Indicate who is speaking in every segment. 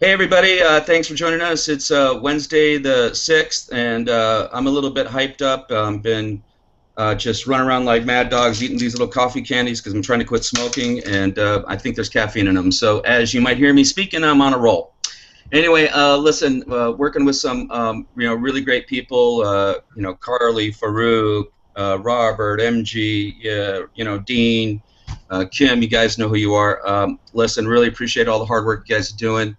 Speaker 1: Hey everybody, thanks for joining us. It's Wednesday the 6th, and I'm a little bit hyped up. Been just running around like mad dogs eating these little coffee candies because I'm trying to quit smoking, and I think there's caffeine in them. So as you might hear me speaking, I'm on a roll. Anyway, listen, working with some really great people, Carly, Farouk, Robert, MG, Dean, Kim, you guys know who you are. Listen, really appreciate all the hard work you guys are doing.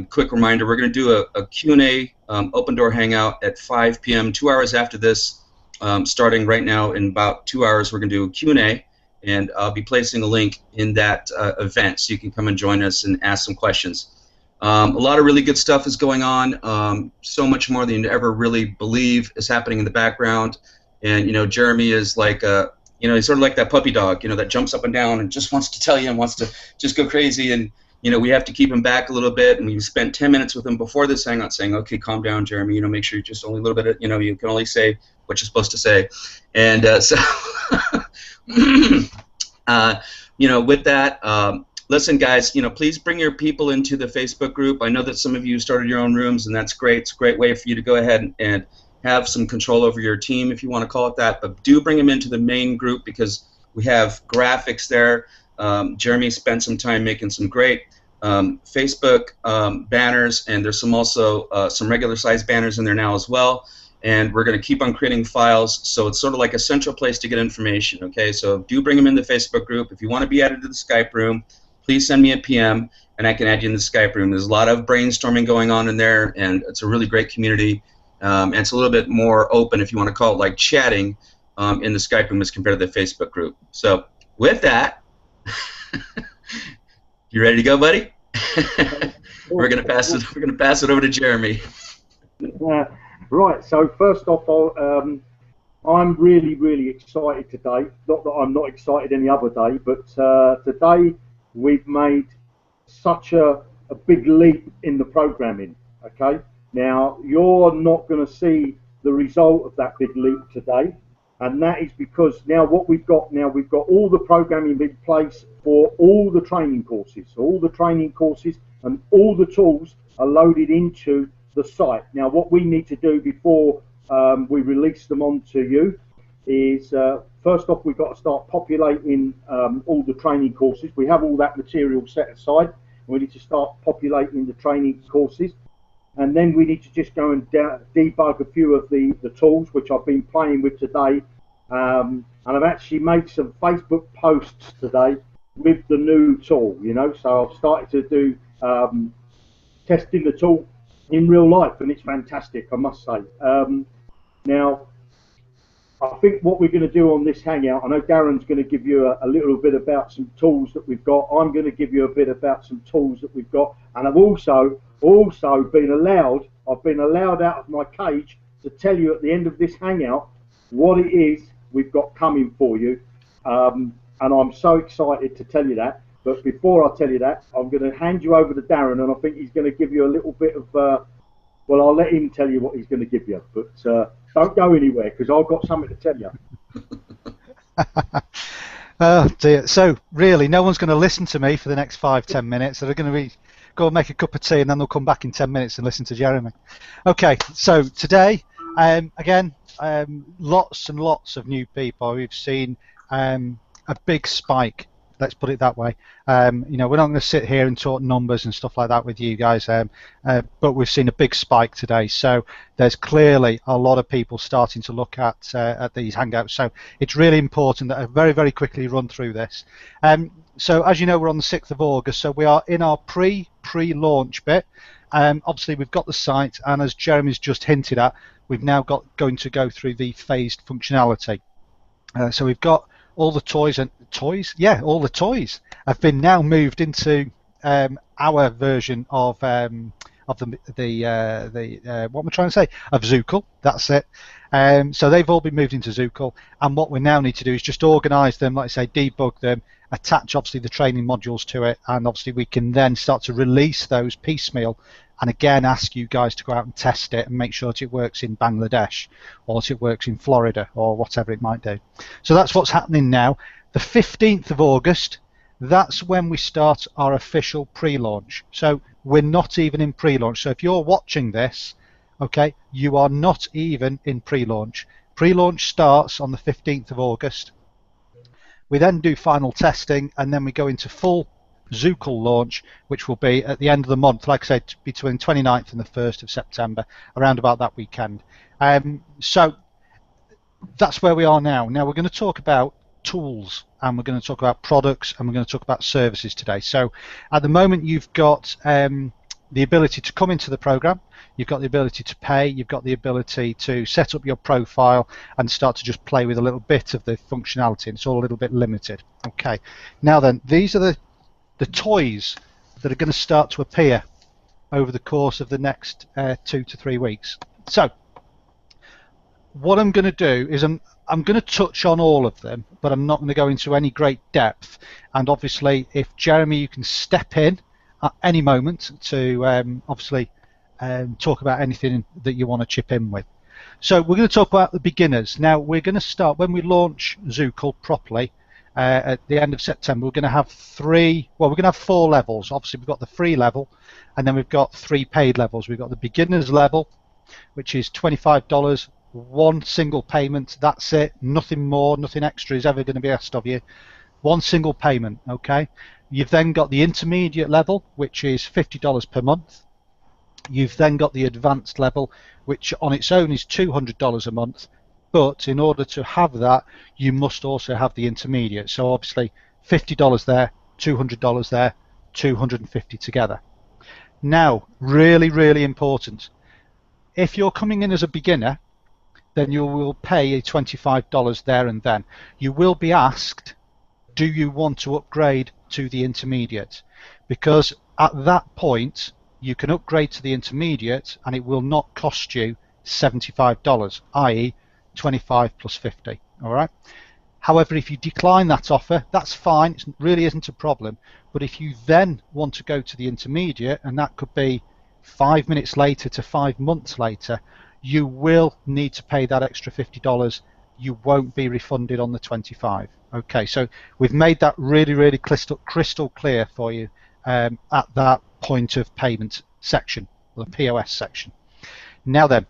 Speaker 1: Quick reminder, we're going to do a Q&A open door hangout at 5 p.m., 2 hours after this. Starting right now in about 2 hours, we're going to do a Q&A, and I'll be placing a link in that event so you can come and join us and ask some questions. A lot of really good stuff is going on, so much more than you ever really believe is happening in the background. And, Jeremy is like, he's sort of like that puppy dog, that jumps up and down and just wants to tell you and wants to just go crazy. And, we have to keep him back a little bit. And we spent 10 minutes with him before this hangout saying, okay, calm down, Jeremy, make sure you just only a little bit of, you can only say what you're supposed to say. And so, with that, listen, guys, please bring your people into the Facebook group. I know that some of you started your own rooms, and that's great. It's a great way for you to go ahead and have some control over your team, if you want to call it that. But do bring them into the main group because we have graphics there. Jeremy spent some time making some great Facebook banners, and there's also some regular-sized banners in there now as well. And we're going to keep on creating files, so it's sort of like a central place to get information, okay? So do bring them in the Facebook group. If you want to be added to the Skype room, please send me a PM, and I can add you in the Skype room. There's a lot of brainstorming going on in there, and it's a really great community. And it's a little bit more open, if you want to call it like chatting, in the Skype room as compared to the Facebook group. So with that, you ready to go, buddy? We're gonna pass it. We're gonna pass it over to Jeremy.
Speaker 2: Right. So first off, I'm really, really excited today. Not that I'm not excited any other day, but today we've made such a big leap in the programming. Okay. Now you're not going to see the result of that big leap today, and that is because now what we've got all the programming in place for all the training courses. So all the training courses and all the tools are loaded into the site. Now what we need to do before we release them onto you is first off we've got to start populating all the training courses. We have all that material set aside. We need to start populating the training courses, and then we need to just go and debug a few of the tools which I've been playing with today, and I've actually made some Facebook posts today with the new tool, so I've started to do testing the tool in real life, and it's fantastic, I must say. Now, I think what we're going to do on this hangout, I know Darren's going to give you a little bit about some tools that we've got. I'm going to give you a bit about some tools that we've got, and I've also been allowed out of my cage to tell you at the end of this hangout what it is we've got coming for you, and I'm so excited to tell you that. But before I tell you that, I'm going to hand you over to Darren, and I think he's going to give you a little bit of, well, I'll let him tell you what he's going to give you, but don't go anywhere because I've got something to tell you.
Speaker 3: Oh dear. So really, no one's going to listen to me for the next 5-10 minutes. They're going to go and make a cup of tea, and then they'll come back in 10 minutes and listen to Jeremy. Okay, so today, again, lots and lots of new people. We've seen a big spike. Let's put it that way. We're not going to sit here and talk numbers and stuff like that with you guys, but we've seen a big spike today. So there's clearly a lot of people starting to look at these Hangouts. So it's really important that I very, very quickly run through this. So as you know, we're on the 6th of August, so we are in our pre-launch bit. Obviously, we've got the site, and as Jeremy's just hinted at, we've now going to go through the phased functionality. So we've got all the toys all the toys have been now moved into our version of the what am I trying to say, of Zukul. That's it. So they've all been moved into Zukul, and what we now need to do is just organise them, like I say, debug them, attach obviously the training modules to it, and obviously we can then start to release those piecemeal, and again ask you guys to go out and test it and make sure that it works in Bangladesh or that it works in Florida or whatever it might do. So that's what's happening now. The 15th of August, that's when we start our official pre-launch. So we're not even in pre-launch. So if you're watching this, okay, you are not even in pre-launch. Pre-launch starts on the 15th of August. We then do final testing, and then we go into full Zukul launch, which will be at the end of the month, like I said, between 29th and the 1st of September, around about that weekend. So that's where we are now. Now we're going to talk about tools, and we're going to talk about products, and we're going to talk about services today. So at the moment, you've got the ability to come into the program, you've got the ability to pay, you've got the ability to set up your profile and start to just play with a little bit of the functionality, and it's all a little bit limited. Okay, now then, these are the toys that are going to start to appear over the course of the next 2 to 3 weeks. So what I'm going to do is I'm going to touch on all of them, but I'm not going to go into any great depth. And obviously, if Jeremy, you can step in at any moment to obviously talk about anything that you want to chip in with. So we're going to talk about the beginners. Now we're going to start when we launch Zukul properly at the end of September. We're going to have we're going to have 4 levels. Obviously, we've got the free level, and then we've got 3 paid levels. We've got the beginners level, which is $25, one single payment. That's it. Nothing more, nothing extra is ever going to be asked of you. One single payment. Okay. You've then got the intermediate level, which is $50 per month. You've then got the advanced level, which on its own is $200 a month. But in order to have that, you must also have the intermediate. So obviously $50 there, $200 there, $250 together. Now, really, really important. If you're coming in as a beginner, then you will pay $25 there and then. You will be asked, do you want to upgrade to the intermediate? Because at that point, you can upgrade to the intermediate and it will not cost you $75, i.e. 25 plus 50. All right. However, if you decline that offer, that's fine. It really isn't a problem. But if you then want to go to the intermediate, and that could be 5 minutes later to 5 months later, you will need to pay that extra $50. You won't be refunded on the 25. Okay, so we've made that really, really crystal clear for you at that point of payment section, or the POS section. Now then,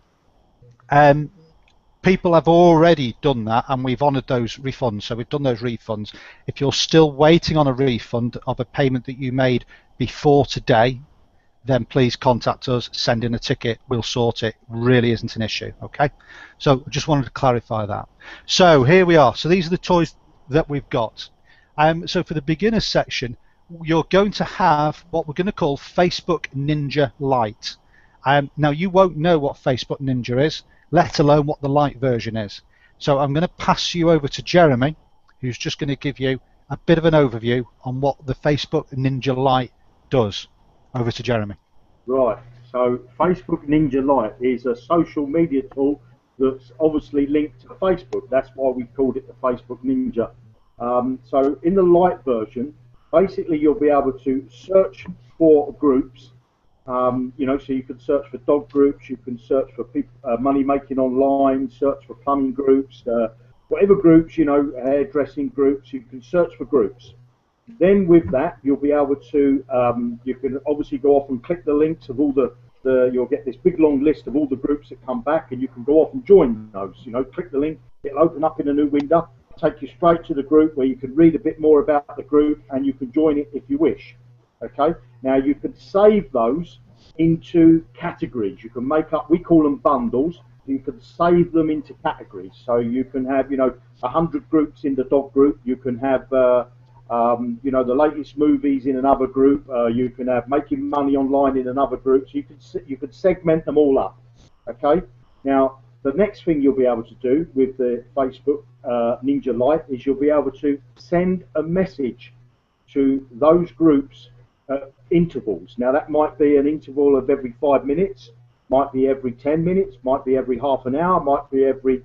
Speaker 3: people have already done that, and we've honoured those refunds. So we've done those refunds. If you're still waiting on a refund of a payment that you made before today, then please contact us, send in a ticket, we'll sort it. Really isn't an issue. Okay, so just wanted to clarify that. So here we are. So these are the toys that we've got. So for the beginner section, you're going to have what we're going to call Facebook Ninja Lite. Now you won't know what Facebook Ninja is, let alone what the Lite version is. So I'm going to pass you over to Jeremy, who's just going to give you a bit of an overview on what the Facebook Ninja Lite does. Over to Jeremy.
Speaker 2: Right, so Facebook Ninja Lite is a social media tool that's obviously linked to Facebook. That's why we called it the Facebook Ninja. So in the Lite version, basically you'll be able to search for groups. So you can search for dog groups, you can search for people, money making online, search for plumbing groups, whatever groups, hairdressing groups, you can search for groups. Then with that, you'll be able to, you can obviously go off and click the links of all you'll get this big long list of all the groups that come back, and you can go off and join those. Click the link, it'll open up in a new window, take you straight to the group where you can read a bit more about the group, and you can join it if you wish. Okay, now you can save those into categories. You can make up, we call them bundles. You can save them into categories. So you can have, 100 groups in the dog group. You can have, the latest movies in another group. You can have making money online in another group. So you can segment them all up. Okay. Now the next thing you'll be able to do with the Facebook Ninja Lite is you'll be able to send a message to those groups at intervals. Now that might be an interval of every 5 minutes, might be every 10 minutes, might be every half an hour, might be every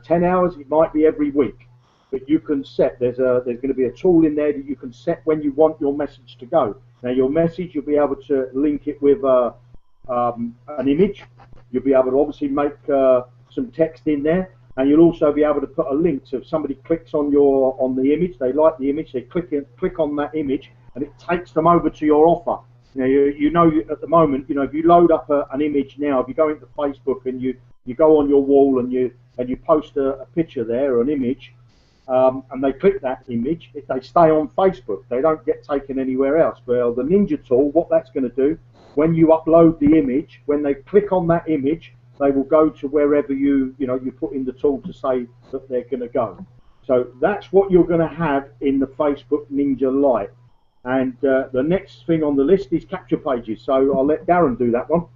Speaker 2: 10 hours, it might be every week. But you can set, there's going to be a tool in there that you can set when you want your message to go. Now your message, you'll be able to link it with an image. You'll be able to obviously make some text in there. and you'll also be able to put a link. So if somebody clicks on the image, they like the image, they click on that image, and it takes them over to your offer. You know at the moment, if you load up an image now, if you go into Facebook and you go on your wall and you post a picture there or an image, and they click that image, if they stay on Facebook, they don't get taken anywhere else. Well, the Ninja tool, what that's going to do, when you upload the image, when they click on that image, they will go to wherever you put in the tool to say that they're going to go. So that's what you're going to have in the Facebook Ninja Lite. And the next thing on the list is capture pages. So I'll let Darren do that one.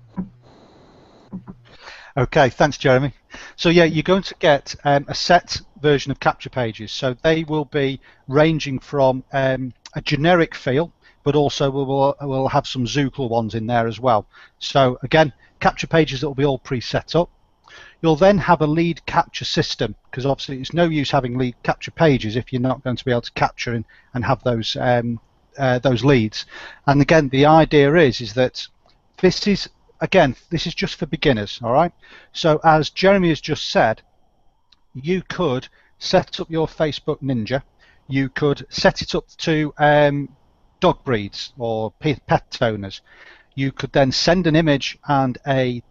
Speaker 3: Okay, thanks, Jeremy. So yeah, you're going to get a set version of capture pages. So they will be ranging from a generic feel, but also we'll have some Zukul ones in there as well. So again, capture pages that will be all pre-set up. You'll then have a lead capture system, because obviously it's no use having lead capture pages if you're not going to be able to capture and have those leads. And again, the idea is that this is just for beginners, all right? So as Jeremy has just said, you could set up your Facebook Ninja. You could set it up to dog breeds or pet owners. You could then send an image and an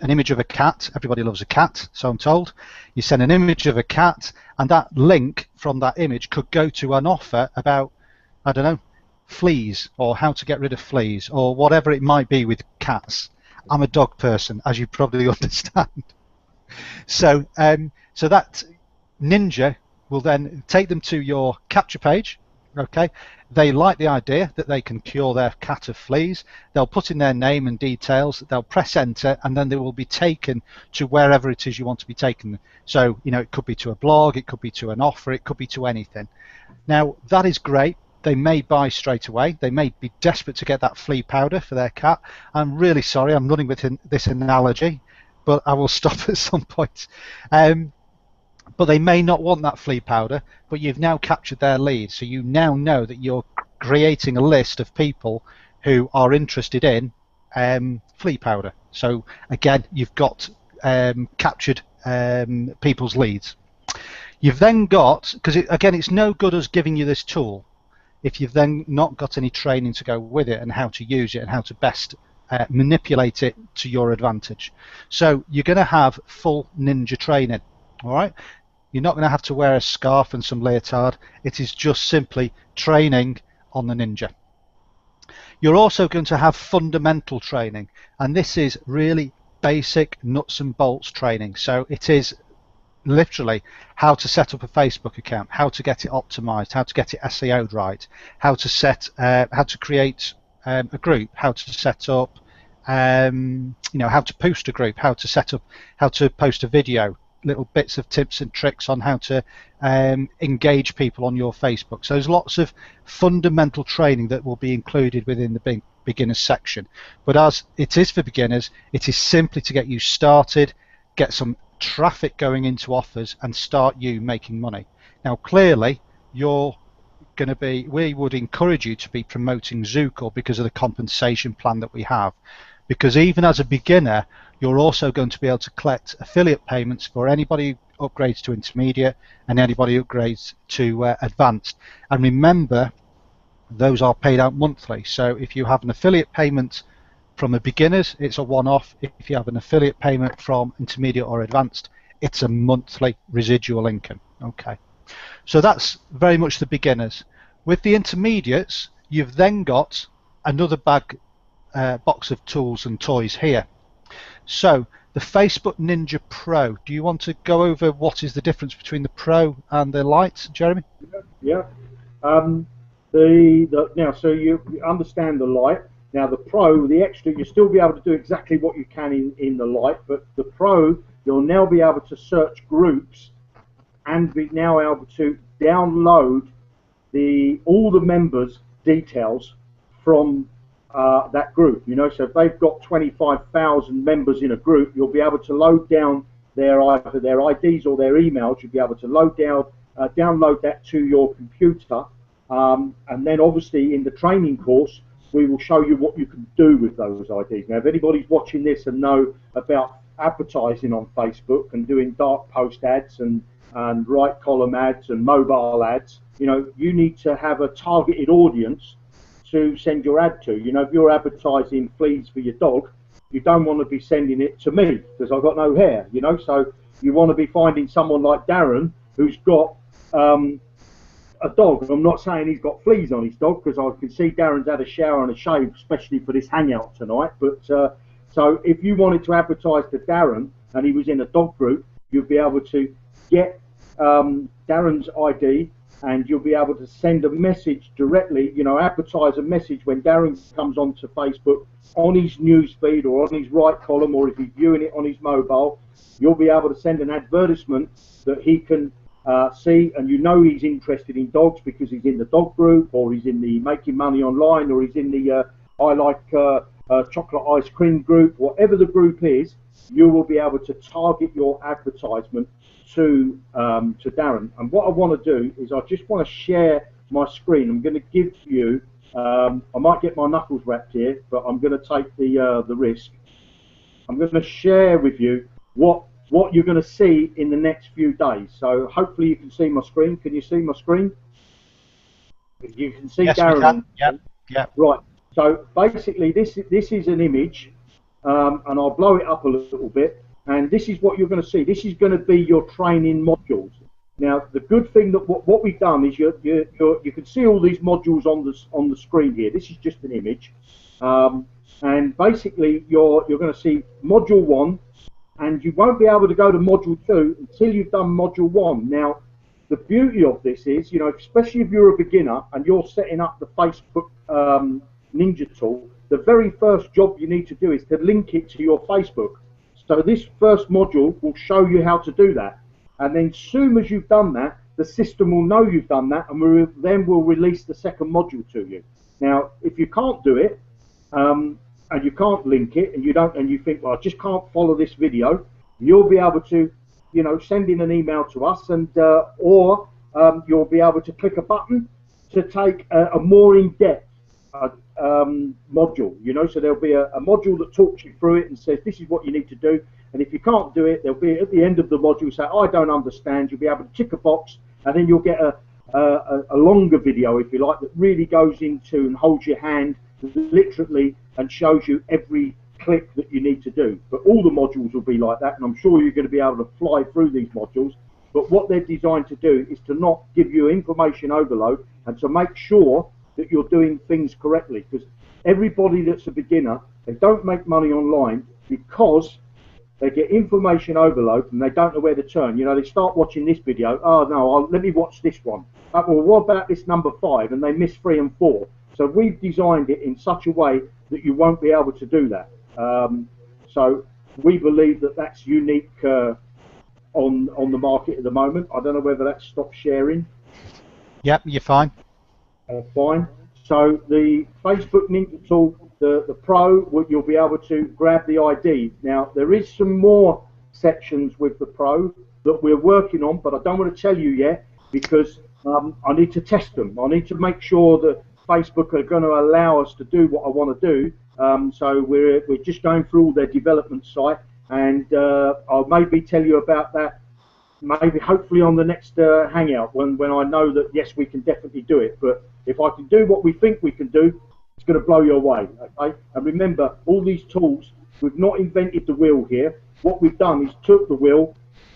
Speaker 3: image of a cat. Everybody loves a cat, so I'm told. You send an image of a cat, and that link from that image could go to an offer about, I don't know, fleas, or how to get rid of fleas, or whatever it might be with cats. I'm a dog person, as you probably understand. So that Ninja will then take them to your capture page. Okay, they like the idea that they can cure their cat of fleas. They'll put in their name and details, they'll press enter, and then they will be taken to wherever it is you want to be taken. So it could be to a blog, it could be to an offer, it could be to anything. Now that is great. They may buy straight away. They may be desperate to get that flea powder for their cat. I'm really sorry I'm running with this analogy, but I will stop at some point. But they may not want that flea powder, but you've now captured their lead. So you now know that you're creating a list of people who are interested in flea powder. So again, you've got captured people's leads. You've then got, because again, it's no good us giving you this tool if you've then not got any training to go with it and how to use it and how to best manipulate it to your advantage. So you're going to have full ninja training, all right? You're not going to have to wear a scarf and some leotard. It is just simply training on the ninja. You're also going to have fundamental training, and this is really basic nuts and bolts training. So it is literally how to set up a Facebook account, how to get it optimized, how to get it SEO'd right, how to create a group, how to set up how to post a group, how to post a video, little bits of tips and tricks on how to engage people on your Facebook. So there's lots of fundamental training that will be included within the beginners section. But as it is for beginners, it is simply to get you started, get some traffic going into offers, and start you making money. Now clearly we would encourage you to be promoting Zukul because of the compensation plan that we have, because even as a beginner you're also going to be able to collect affiliate payments for anybody who upgrades to intermediate and anybody who upgrades to advanced. And remember, those are paid out monthly. So if you have an affiliate payment from a beginners, it's a one-off. If you have an affiliate payment from intermediate or advanced, it's a monthly residual income. Okay, so that's very much the beginners. With the intermediates, you've then got another box of tools and toys here. So the Facebook Ninja Pro, do you want to go over what is the difference between the Pro and the Lite, Jeremy?
Speaker 2: Yeah. Now, so you understand the Lite. Now the Pro, the extra, you'll still be able to do exactly what you can in the Lite, but the Pro, you'll now be able to search groups and be now able to download all the members' details from that group. So if they've got 25,000 members in a group, you'll be able to load down either their IDs or their emails. You'll be able to download that to your computer, and then obviously in the training course we will show you what you can do with those IDs. Now if anybody's watching this and know about advertising on Facebook and doing dark post ads and right column ads and mobile ads, you know, you need to have a targeted audience to send your ad to. You know, if you're advertising fleas for your dog, you don't want to be sending it to me because I've got no hair, you know. So you want to be finding someone like Darren who's got a dog. I'm not saying he's got fleas on his dog because I can see Darren's had a shower and a shave, especially for this hangout tonight. But so if you wanted to advertise to Darren and he was in a dog group, you'd be able to get Darren's ID and you'll be able to send a message directly, you know, advertise a message when Darren comes onto Facebook on his news feed or on his right column, or if he's viewing it on his mobile, you'll be able to send an advertisement that he can see, and you know he's interested in dogs because he's in the dog group, or he's in the making money online, or he's in the I like chocolate ice cream group. Whatever the group is, you will be able to target your advertisement to Darren. And what I want to do is I just want to share my screen. I'm going to give you, I might get my knuckles wrapped here, but I'm going to take the risk. I'm going to share with you what you're going to see in the next few days. So hopefully you can see my screen. Can you see my screen? You can see
Speaker 3: yes,
Speaker 2: Darren.
Speaker 3: Yep.
Speaker 2: Right. So basically this is an image, and I'll blow it up a little bit. And this is what you're going to see. This is going to be your training modules. Now, the good thing that what we've done is you can see all these modules on the screen here. This is just an image, and basically you're going to see module 1, and you won't be able to go to module 2 until you've done module 1. Now, the beauty of this is, you know, especially if you're a beginner and you're setting up the Facebook Ninja tool, the very first job you need to do is to link it to your Facebook. So this first module will show you how to do that. And then as soon as you've done that, the system will know you've done that, and then we'll release the second module to you. Now, if you can't do it, and you can't link it, and you think, well, I just can't follow this video, you'll be able to, you know, send in an email to us, and or you'll be able to click a button to take a more in-depth module, you know. So there'll be a module that talks you through it and says this is what you need to do, and if you can't do it, there'll be at the end of the module say I don't understand. You'll be able to tick a box, and then you'll get a longer video, if you like, that really goes into and holds your hand literally and shows you every click that you need to do. But all the modules will be like that, and I'm sure you're going to be able to fly through these modules. But what they're designed to do is to not give you information overload and to make sure that you're doing things correctly, because everybody that's a beginner, they don't make money online because they get information overload and they don't know where to turn. You know, they start watching this video, oh no, let me watch this one. Well, what about this number 5? And they miss 3 and 4. So we've designed it in such a way that you won't be able to do that. So we believe that that's unique on the market at the moment. I don't know whether that stopped sharing.
Speaker 3: Yep, you're fine.
Speaker 2: Fine. So the Facebook Ninja tool, the Pro, you'll be able to grab the ID. Now there is some more sections with the Pro that we're working on, but I don't want to tell you yet because I need to test them. I need to make sure that Facebook are going to allow us to do what I want to do. So we're just going through all their development site, and I'll maybe tell you about that. Maybe hopefully on the next hangout when I know that yes, we can definitely do it. But if I can do what we think we can do, it's going to blow you away. Okay? And remember, all these tools, we've not invented the wheel here. What we've done is took the wheel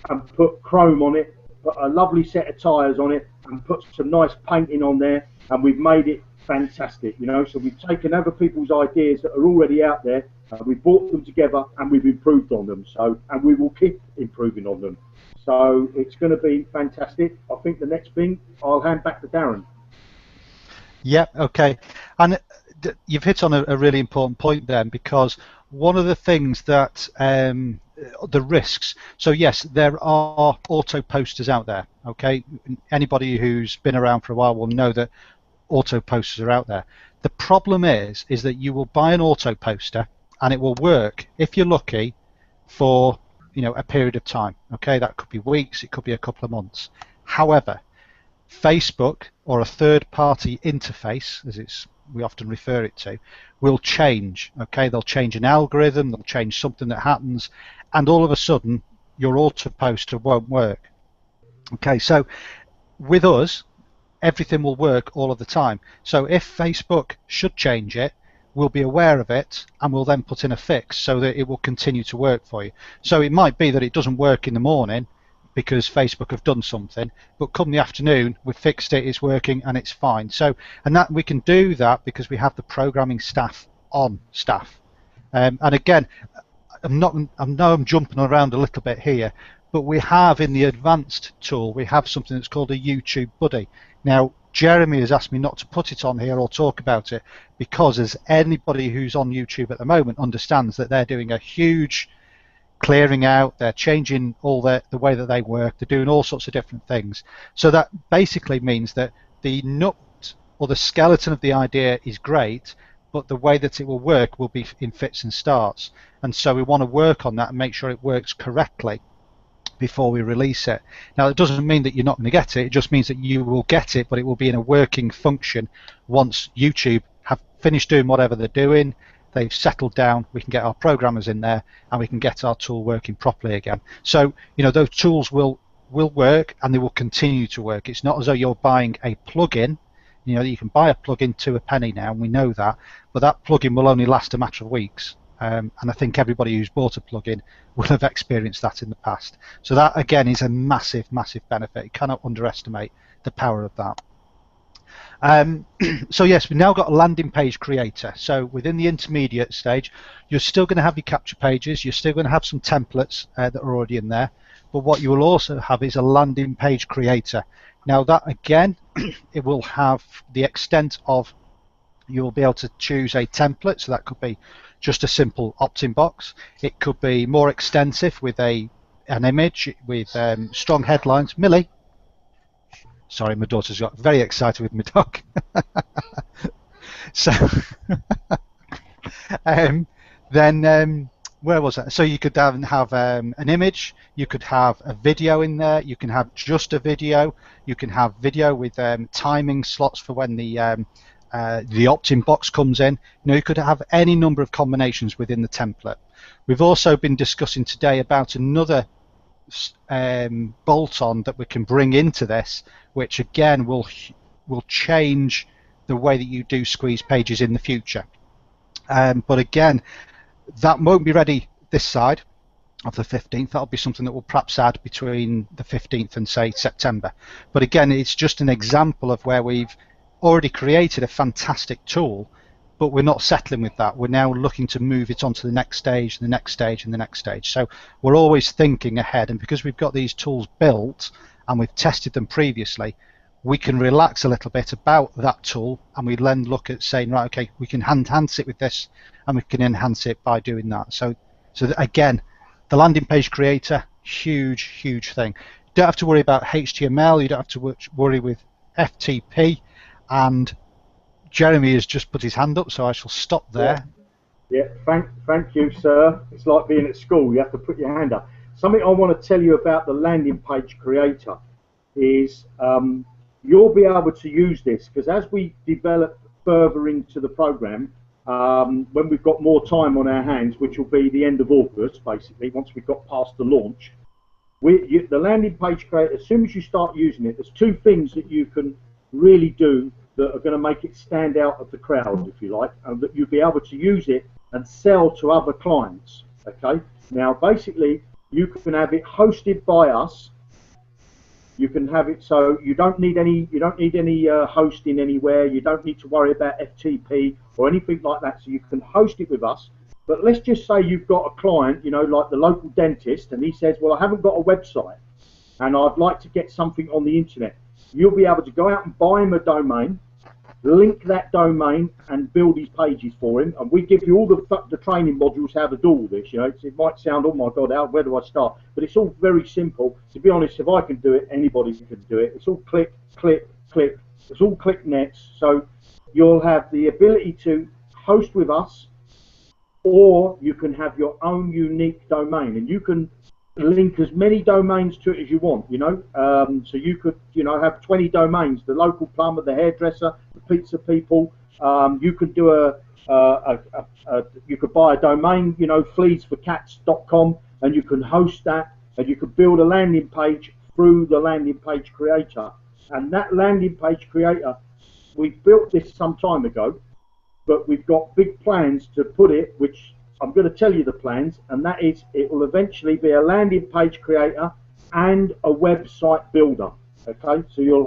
Speaker 2: and put chrome on it, put a lovely set of tyres on it, and put some nice painting on there, and we've made it fantastic. You know, so we've taken other people's ideas that are already out there, and we've brought them together, and we've improved on them. So, and we will keep improving on them. So it's going to be fantastic. I think the next thing, I'll hand back to Darren.
Speaker 3: Yep, okay. And you've hit on a really important point then, because one of the things that the risks, so yes, there are auto posters out there, okay? Anybody who's been around for a while will know that auto posters are out there. The problem is that you will buy an auto poster and it will work, if you're lucky, for a period of time. Okay, that could be weeks, it could be a couple of months. However, Facebook, or a third-party interface, as it's we often refer it to, will change. Okay, they'll change an algorithm, they'll change something that happens, and all of a sudden your auto poster won't work. Okay, so with us, everything will work all of the time. So if Facebook should change it, we'll be aware of it and we'll then put in a fix so that it will continue to work for you. So it might be that it doesn't work in the morning because Facebook have done something, but come the afternoon we've fixed it, it's working and it's fine. So, and that we can do that because we have the programming staff on staff. And again, I know I'm jumping around a little bit here, but we have in the advanced tool, we have something that's called a YouTube buddy. Now, Jeremy has asked me not to put it on here or talk about it because, as anybody who's on YouTube at the moment understands, that they're doing a huge clearing out, they're changing all the way that they work, they're doing all sorts of different things. So that basically means that the nut or the skeleton of the idea is great, but the way that it will work will be in fits and starts. And so we want to work on that and make sure it works correctly before we release it. Now, it doesn't mean that you're not going to get it, it just means that you will get it, but it will be in a working function once YouTube have finished doing whatever they're doing, they've settled down, we can get our programmers in there and we can get our tool working properly again. So, you know, those tools will work and they will continue to work. It's not as though you're buying a plugin. You know, you can buy a plugin to a penny now, and we know that, but that plugin will only last a matter of weeks. And I think everybody who's bought a plugin will have experienced that in the past. So that, again, is a massive, massive benefit. You cannot underestimate the power of that. So yes, we've now got a landing page creator. So within the intermediate stage, you're still going to have your capture pages. You're still going to have some templates that are already in there. But what you will also have is a landing page creator. Now that, again, it will have the extent of, you'll be able to choose a template. So that could be just a simple opt-in box. It could be more extensive with an image with strong headlines. Millie, sorry, my daughter's got very excited with my dog. So then where was that? So you could have an image, you could have a video in there, you can have just a video, you can have video with timing slots for when the opt-in box comes in. You know, you could have any number of combinations within the template. We've also been discussing today about another bolt-on that we can bring into this, which again will change the way that you do squeeze pages in the future. But again, that won't be ready this side of the 15th. That'll be something that we'll perhaps add between the 15th and, say, September. But again, it's just an example of where we've already created a fantastic tool, but we're not settling with that. We're now looking to move it on to the next stage, the next stage, and the next stage. So we're always thinking ahead, and because we've got these tools built and we've tested them previously, we can relax a little bit about that tool, and we then look at saying, right, okay, we can enhance it with this, and we can enhance it by doing that. So again, the landing page creator, huge, huge thing. You don't have to worry about HTML, you don't have to worry with FTP, and Jeremy has just put his hand up, so I shall stop there.
Speaker 2: Yeah, thank you, sir. It's like being at school, you have to put your hand up. Something I want to tell you about the landing page creator is you'll be able to use this, because as we develop further into the program, when we've got more time on our hands, which will be the end of August, basically, once we've got past the launch, the landing page creator, as soon as you start using it, there's two things that you can really do that are going to make it stand out of the crowd, if you like, and that you'll be able to use it and sell to other clients. Okay, now basically you can have it hosted by us. You can have it so you don't need any hosting anywhere. You don't need to worry about FTP or anything like that. So you can host it with us. But let's just say you've got a client, you know, like the local dentist, and he says, well, I haven't got a website and I'd like to get something on the internet. You'll be able to go out and buy him a domain, link that domain, and build his pages for him. And we give you all the training modules how to do all this. You know, it might sound, oh my God, where do I start? But it's all very simple. To be honest, if I can do it, anybody can do it. It's all click, click, click. It's all click nets. So you'll have the ability to host with us, or you can have your own unique domain, and you can link as many domains to it as you want, you know. So you could, you know, have 20 domains: the local plumber, the hairdresser, the pizza people, You could do you could buy a domain, fleasforcats.com, and you can host that, and you could build a landing page through the landing page creator. And that landing page creator, we built this some time ago, but we've got big plans to put it, which I'm going to tell you the plans, and that is it will eventually be a landing page creator and a website builder. Okay, so you'll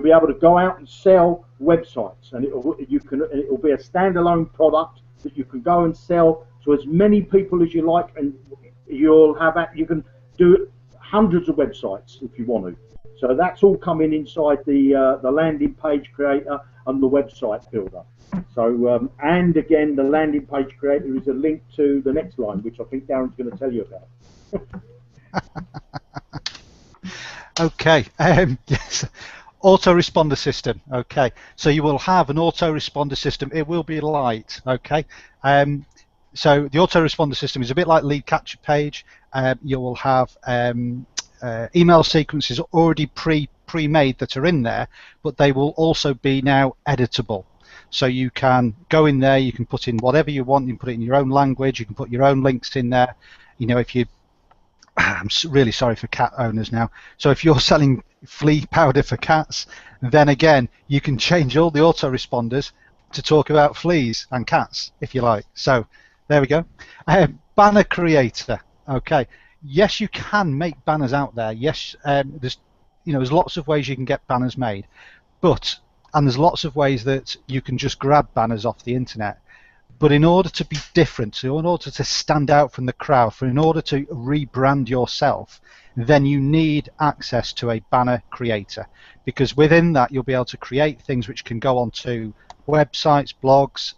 Speaker 2: be able to go out and sell websites, and it will be a standalone product that you can go and sell to as many people as you like, and you can do hundreds of websites if you want to. So that's all coming inside the landing page creator and the website builder. So and again, the landing page creator is a link to the next line, which I think Darren's going to tell you about.
Speaker 3: Okay. Yes. Autoresponder system. Okay. So you will have an autoresponder system. It will be light. Okay. So the autoresponder system is a bit like lead capture page. You will have email sequences already pre-made that are in there, but they will also be now editable. So you can go in there, you can put in whatever you want, you can put it in your own language, you can put your own links in there. If you, I'm really sorry for cat owners now. So if you're selling flea powder for cats, then again, you can change all the autoresponders to talk about fleas and cats, if you like. So there we go. Banner creator. Okay. Yes, you can make banners out there. Yes, there's lots of ways you can get banners made, and there's lots of ways that you can just grab banners off the internet. But in order to be different, so in order to stand out from the crowd, in order to rebrand yourself, then you need access to a banner creator, because within that you'll be able to create things which can go onto websites, blogs,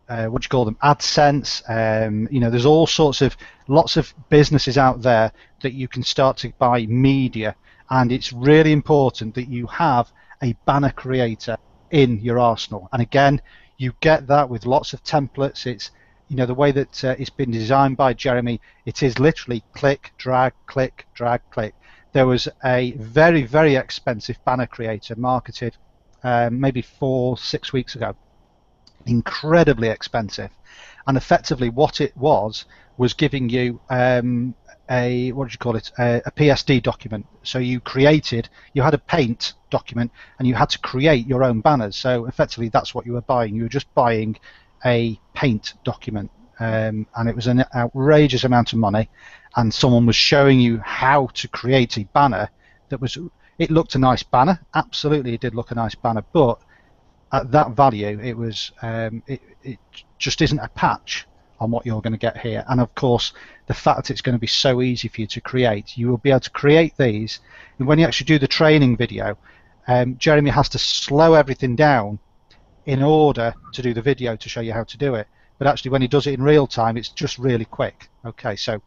Speaker 3: what do you call them, AdSense. There's all sorts of lots of businesses out there that you can start to buy media, and it's really important that you have a banner creator in your arsenal. And again, you get that with lots of templates. It's the way that it's been designed by Jeremy. It is literally click, drag, click, drag, click. There was a very, very expensive banner creator marketed maybe 4-6 weeks ago. Incredibly expensive, and effectively what it was giving you a PSD document. So you had a paint document and you had to create your own banners. So effectively that's what you were buying. You were just buying a paint document, and it was an outrageous amount of money, and someone was showing you how to create a banner it looked a nice banner. Absolutely, it did look a nice banner, but at that value, it was it just isn't a patch on what you're going to get here. And of course, the fact it's going to be so easy for you to create, you will be able to create these. And when you actually do the training video, Jeremy has to slow everything down in order to do the video to show you how to do it. But actually, when he does it in real time, it's just really quick. Okay, so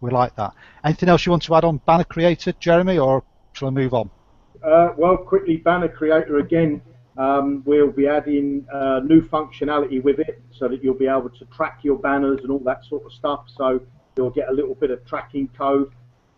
Speaker 3: we like that. Anything else you want to add on Banner Creator, Jeremy, or shall I move on?
Speaker 2: Well, quickly, Banner Creator again. We'll be adding new functionality with it so that you'll be able to track your banners and all that sort of stuff. So you'll get a little bit of tracking code.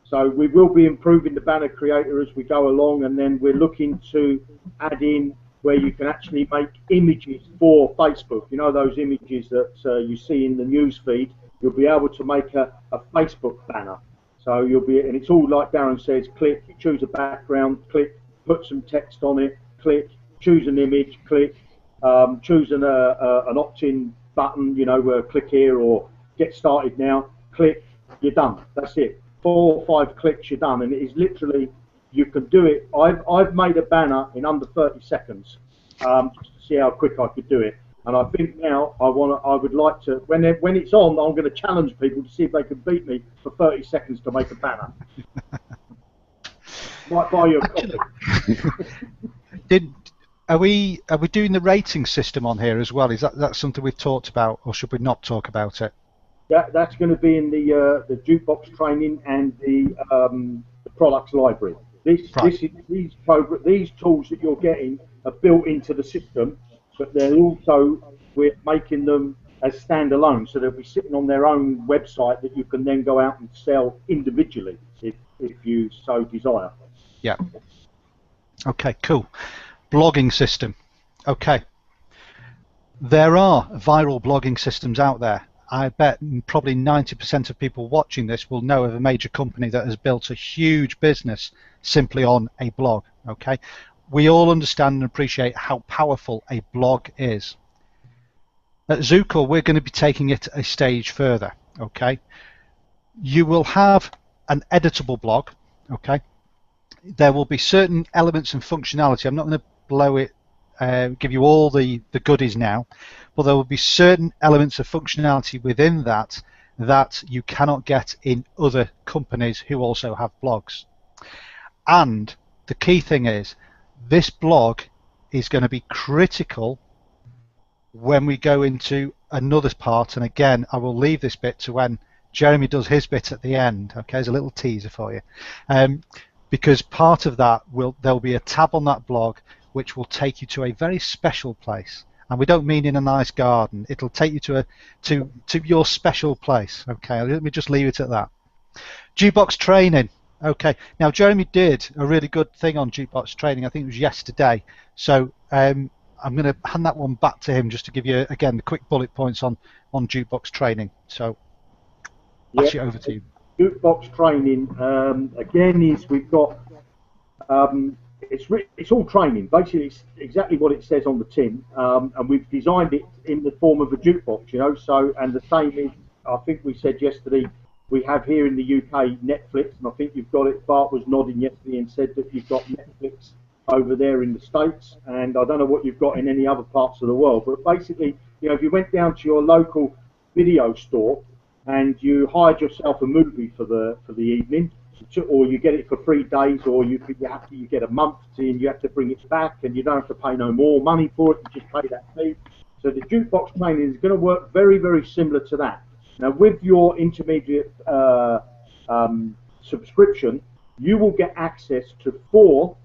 Speaker 2: So we will be improving the Banner Creator as we go along, and then we're looking to add in where you can actually make images for Facebook. You know, those images that you see in the news feed, you'll be able to make a Facebook banner. So and it's all like Darren says, click, choose a background, click, put some text on it, click, choose an image, click, choose an opt-in button, click here or get started now, click, you're done. That's it. 4 or 5 clicks, you're done. And it is literally, you can do it. I've made a banner in under 30 seconds just to see how quick I could do it. And I think now I would like to, when it's on, I'm going to challenge people to see if they can beat me for 30 seconds to make a banner. Might buy you a coffee.
Speaker 3: Are we doing the rating system on here as well? Is that something we've talked about, or should we not talk about it?
Speaker 2: That's going to be in the jukebox training and the products library. These tools that you're getting are built into the system, but we're making them as standalone, so they'll be sitting on their own website that you can then go out and sell individually if you so desire.
Speaker 3: Yeah. Okay, cool. Blogging system. Okay. There are viral blogging systems out there. I bet probably 90% of people watching this will know of a major company that has built a huge business simply on a blog. Okay. We all understand and appreciate how powerful a blog is. At Zukul, we're going to be taking it a stage further. Okay. You will have an editable blog. Okay. There will be certain elements and functionality. I'm not going to blow it, give you all the goodies now, but there will be certain elements of functionality within that that you cannot get in other companies who also have blogs. And the key thing is, this blog is going to be critical when we go into another part, and again, I will leave this bit to when Jeremy does his bit at the end. Okay, there's a little teaser for you. Because part of that there'll be a tab on that blog which will take you to a very special place, and we don't mean in a nice garden. It'll take you to your special place. Okay, let me just leave it at that. Jukebox training. Okay, now Jeremy did a really good thing on jukebox training. I think it was yesterday. So I'm going to hand that one back to him just to give you again the quick bullet points on jukebox training. So pass it over to you.
Speaker 2: Jukebox training again is we've got it's all training. Basically, it's exactly what it says on the tin, and we've designed it in the form of a jukebox. You know, so and the same is I think we said yesterday we have here in the UK Netflix, and I think you've got it. Bart was nodding yesterday and said that you've got Netflix over there in the States, and I don't know what you've got in any other parts of the world, but basically, you know, if you went down to your local video store and you hired yourself a movie for the evening, or you get it for 3 days, or you get a month and you have to bring it back, and you don't have to pay no more money for it, you just pay that fee. So the jukebox training is going to work very, very similar to that. Now with your intermediate subscription, you will get access to 4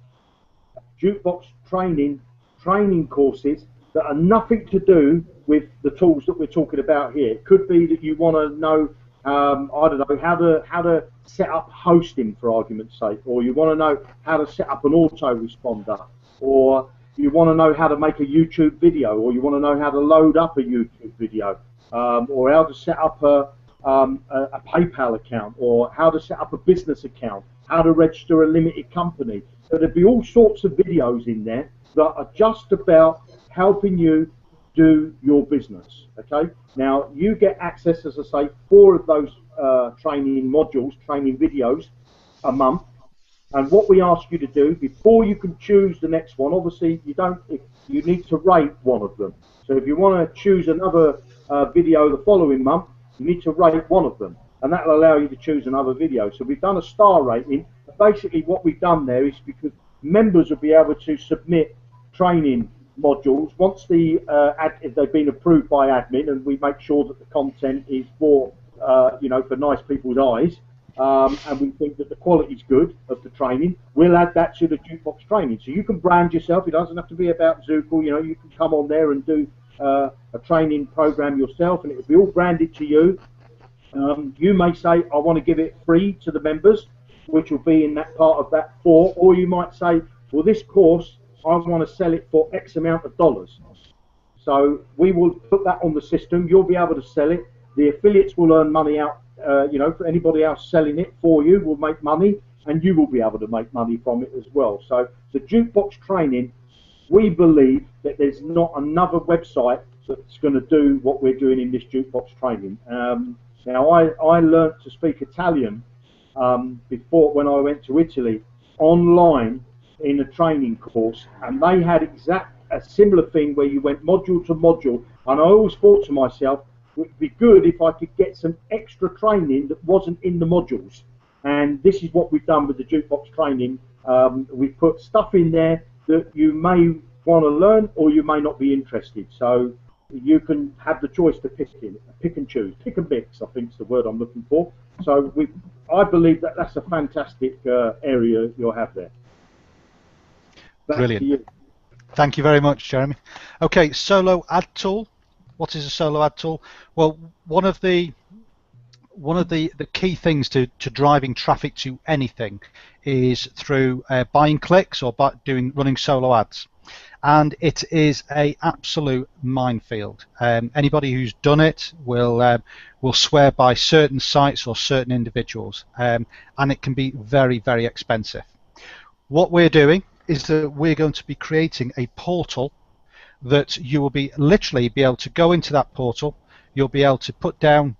Speaker 2: jukebox training courses that are nothing to do with the tools that we're talking about here. It could be that you want to know, I don't know, how to set up hosting, for argument's sake, or you want to know how to set up an autoresponder, or you want to know how to make a YouTube video, or you want to know how to load up a YouTube video, or how to set up a PayPal account, or how to set up a business account, how to register a limited company. So there'll be all sorts of videos in there that are just about helping you do your business. Okay. Now you get access, as I say, 4 of those training modules, training videos a month. And what we ask you to do before you can choose the next one, obviously you need to rate one of them. So if you want to choose another video the following month, you need to rate one of them, and that will allow you to choose another video. So we've done a star rating. Basically what we've done there is because members will be able to submit training modules once if they've been approved by admin, and we make sure that the content is for for nice people's eyes, and we think that the quality is good of the training, we'll add that to the jukebox training. So you can brand yourself. It doesn't have to be about Zukul. You know, you can come on there and do a training program yourself, and it will be all branded to you. You may say, I want to give it free to the members, which will be in that part of that 4, or you might say, well, this course, I want to sell it for X amount of dollars. So we will put that on the system. You'll be able to sell it. The affiliates will earn money out, for anybody else selling it for you will make money, and you will be able to make money from it as well. So the jukebox training, we believe that there's not another website that's going to do what we're doing in this jukebox training. Now, I learnt to speak Italian before when I went to Italy online in a training course, and they had a similar thing where you went module to module, and I always thought to myself, it would be good if I could get some extra training that wasn't in the modules. And this is what we've done with the jukebox training. We've put stuff in there that you may want to learn or you may not be interested. So you can have the choice to pick and choose. Pick and mix, I think is the word I'm looking for. So I believe that that's a fantastic area you'll have there. Back
Speaker 3: Brilliant.
Speaker 2: to you.
Speaker 3: Thank you very much, Jeremy. Okay, solo ad tool. What is a solo ad tool? Well, one of the key things to driving traffic to anything is through buying clicks or running solo ads. and it is a absolute minefield. Anybody who's done it will swear by certain sites or certain individuals, and it can be very, very expensive. What we're doing is that we're going to be creating a portal that you will be literally be able to go into that portal. You'll be able to put down,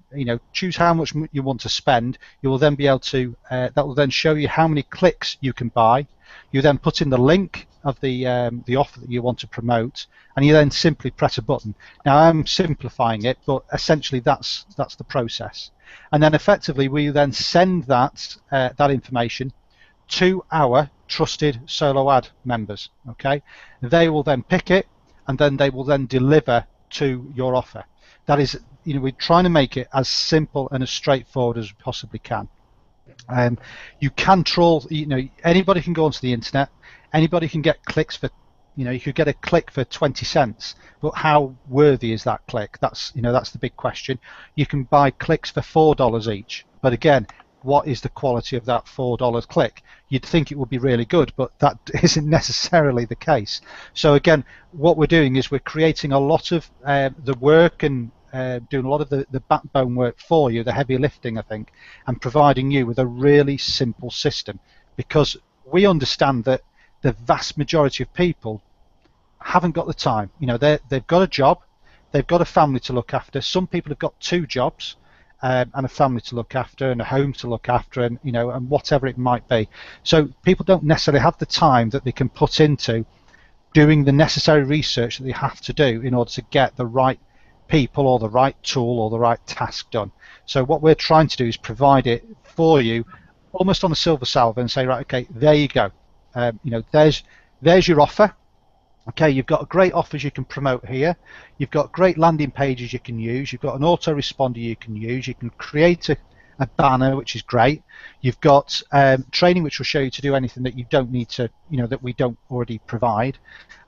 Speaker 3: choose how much you want to spend. You will then be able to, that will then show you how many clicks you can buy. You then put in the link of the offer that you want to promote, and you then simply press a button. Now I'm simplifying it, but essentially that's the process. And then effectively we then send that information to our trusted solo ad members. Okay, they will then pick it, and then they will then deliver to your offer. That is, we're trying to make it as simple and as straightforward as we possibly can. You can troll, anybody can go onto the internet, anybody can get clicks for, you could get a click for 20 cents, but how worthy is that click? That's the big question. You can buy clicks for $4 each, but again, what is the quality of that $4 click? You'd think it would be really good, but that isn't necessarily the case. So again, what we're doing is we're creating a lot of the work and doing a lot of the backbone work for you, the heavy lifting, I think, and providing you with a really simple system, because we understand that the vast majority of people haven't got the time. They've got a job, they've got a family to look after. Some people have got 2 jobs. And a family to look after and a home to look after, and and whatever it might be. So people don't necessarily have the time that they can put into doing the necessary research that they have to do in order to get the right people or the right tool or the right task done. So what we're trying to do is provide it for you almost on a silver salver and say, right, okay, there you go. There's your offer. Okay, you've got great offers you can promote here. You've got great landing pages you can use. You've got an autoresponder you can use. You can create a banner, which is great. You've got training which will show you to do anything that you don't need to, that we don't already provide.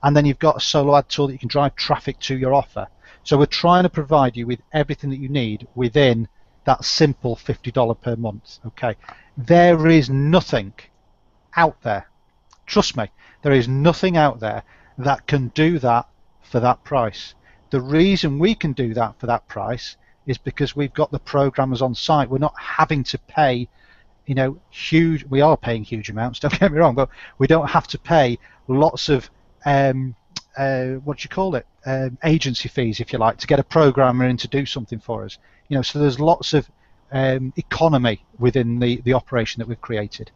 Speaker 3: And then you've got a solo ad tool that you can drive traffic to your offer. So we're trying to provide you with everything that you need within that simple $50 per month. Okay, there is nothing out there. Trust me, there is nothing out there that can do that for that price. The reason we can do that for that price is because we've got the programmers on site. We're not having to pay, huge. We are paying huge amounts, don't get me wrong, but we don't have to pay lots of agency fees, if you like, to get a programmer in to do something for us. So there's lots of economy within the operation that we've created.